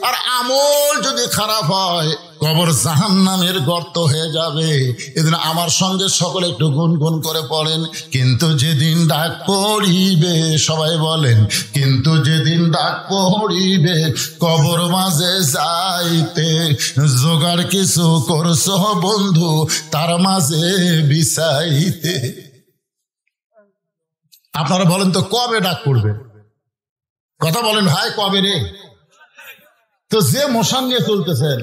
আর আমল যদি খারাপ হয় কবর জাহান্নামের গর্ত হয়ে যাবে। এদিন আমার সঙ্গে সকলে একটু গুনগুন করে পড়েন, কিন্তু যেদিন ডাক পড়িবে, সবাই বলেন, কিন্তু যেদিন ডাক পড়িবে কবর মাঝে যাইতে, জোগাড় কিছু করছো বন্ধু তার মাঝে বিছাইতে। আপনারা বলেন তো কবে ডাক পড়বে? কথা বলেন ভাই, কবে রে? তো যে মশান নিয়ে চলতেছেন,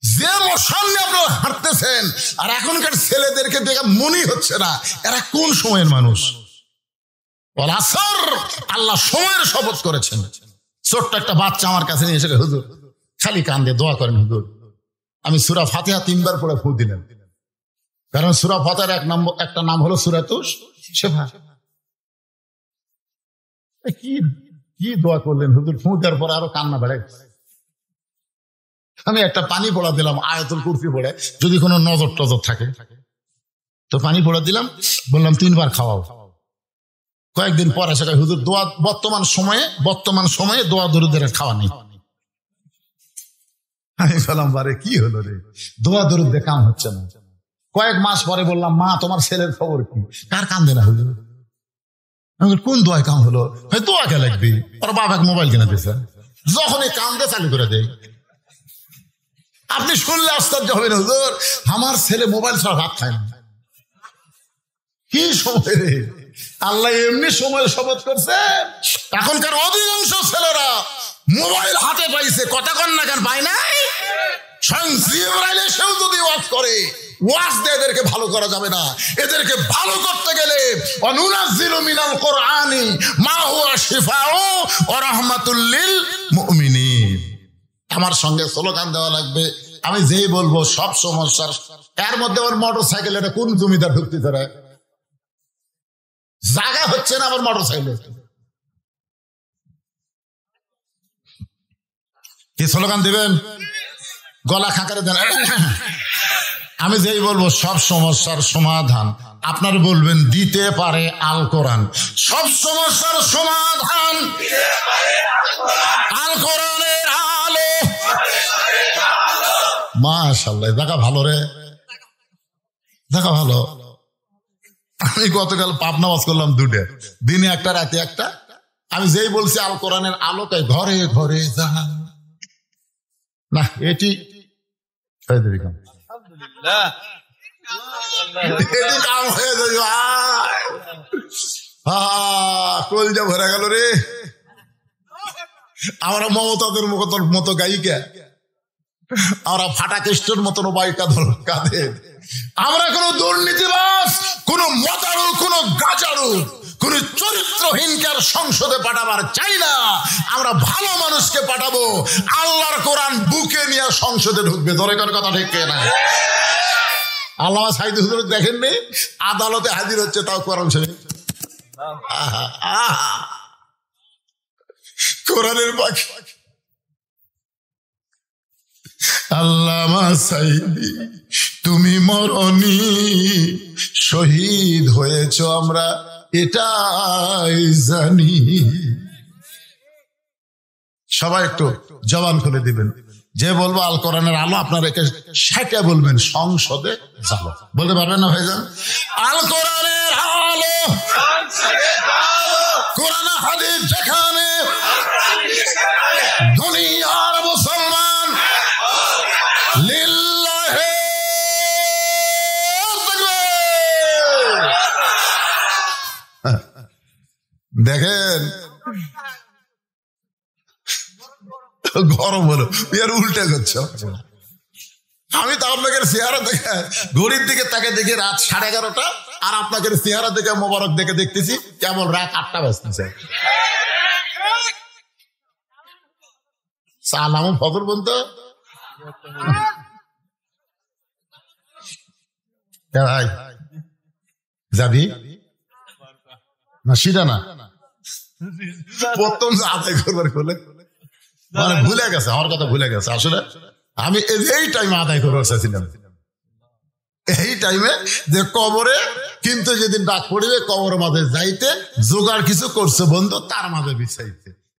যে মশান নিয়ে আপনারা হাঁটতেছেন, আর এখনকার ছেলেদেরকে দেখে মনে হচ্ছে না এরা কোন সময়ের মানুষ। আল্লাহ সময়ের শপথ করেছেন। ছোট্ট একটা বাচ্চা আমার কাছে নিয়ে এসে, হুজুর খালি কান্দে, দোয়া করেন হুজুর। আমি সূরা ফাতিহা 3 বার পড়ে ফু দিলাম, কারণ সূরা ফাতিহার একটা নাম হলো সূরাতুশ শিফা। কি দোয়া করলেন হুজুর? ফু দেওয়ার পর আরো কান্না বেড়ে। আমি একটা পানি পড়া দিলাম, আয়াতুল কুরসি পড়ে, যদি কোনো নজর টজর থাকে তো পানি পড়া দিলাম, বললাম 3 বার খাওয়াও। কয়েকদিন পরে সেটা, হুজুর দোয়া বর্তমান সময়ে দোয়া দরুদের খাওয়া নেই। আমি বললাম, বারে কি হলো রে, দোয়া দরুদ দিয়ে কাম হচ্ছে না। কয়েক মাস পরে বললাম, মা তোমার ছেলের খবর কি? কার কান্দে না হুজুর? কোন দোয়ায় কাম হলো? দোয়া কে লাগবে? ওর বাবাকে মোবাইল কিনে দিয়েছে, যখনই কান্দে চালু করে দেয়। আপনি শুনলে আশ্চর্য হবেন, হুজুর আমার ছেলে মোবাইল ছাড়া ভাত খায় না। কি সময় রে! আল্লাহ এমনি সময় শপথ করছে। এখনকার অধিকাংশ ছেলেরা মোবাইল হাতে পাইছে, কথা কন না কেন? পায় নাই? স্বয়ং জিবরাইল এসেও যদি ওয়াজ করে, ওয়াজ দিয়ে এদেরকে ভালো করা যাবে না। এদেরকে ভালো করতে গেলে অনুনাজ্জিলু মিনাল কোরআনি মা হুয়া শিফাউ ওয়া রাহমাতুল লিল মুমিনিন। আমার সঙ্গে স্লোগান দেওয়া লাগবে। আমি যেই বলবো সব সমস্যার, এর মধ্যে আমার মোটর সাইকেল, এটা কোন জমিদার ঢুকতে পারে? জায়গা হচ্ছে না আমার মোটর সাইকেল। কি স্লোগান দিবেন? গলা খাকারে দেন। আমি যেই বলবো সব সমস্যার সমাধান, আপনার বলবেন দিতে পারে আল কোরআন। সব সমস্যার সমাধান আল কোরআনের আলো। মাশাআল্লাহ, দেখা ভালো রে, দেখা ভালো। আমি গতকাল পাবনা ওয়াজ করলাম দুটো, দিনে একটা রাতে একটা। আমি যেই বলছি আল কোরআনের আলোকে ঘরে ঘরে যান না, এটি কাম হয়ে যাবে। কলজা ভরে গেল রে। আমরা মমতাদের মতো গায়িকা, আমরা ফাটা কেষ্টের মতন বাইকা কাঁধে। আমরা কোন দুর্নীতিবাজ, কোন মতারু, কোন গাজারু, কোন চরিত্রহীনকে আর সংসদে পাঠাবার চাই না। আমরা ভালো মানুষকে পাঠাবো, আল্লাহর কোরআন বুকে নিয়ে সংসদে ঢুকবে। দরকার কথা ঠিক না? আল্লামা সাঈদ হুজুর দেখেননি, আদালতে হাজির হচ্ছে, তাও কোরআন শরীফ, কোরআনের পাখি। আল্লামা সাঈদী তুমি মরনি, শহীদ হয়েছ আমরা এটাই জানি। সবাই একটু জবান খুলে দিবেন। যে বলবো আল কোরআনের আলো, আপনার একে সেটা বলবেন সংসদে যাবো। বলতে পারবেন না ভাইজান? আল কোরআনের আলো, কোরআন হাদিস যেখানে, দুনিয়ার মুসলমান লিল্লাহে দেখেন গরম হলো, এর উল্টে করছে। আমি তো আপনাকে চেহারা দেখে, ঘড়ির দিকে তাকে দেখি রাত 11:30, আর আপনাকে চেহারা দেখে মোবারক দেখে দেখতেছি কেমন রাত 8টা বাজতেছে। সালাম ফজর বলতো ভাই যাবি না? সেটা না, প্রথম আদায় করবার বলে মানে ভুলে গেছে, আমার কথা ভুলে গেছে। আসলে আমি এই টাইমে আদায় করবার চাইছিলাম, এই টাইমে যে কবরে, কিন্তু যেদিন ডাক পড়িবে কবরের মাঝে যাইতে জোগাড় কিছু করছে বন্ধু, তার মাঝে বিছাইতে।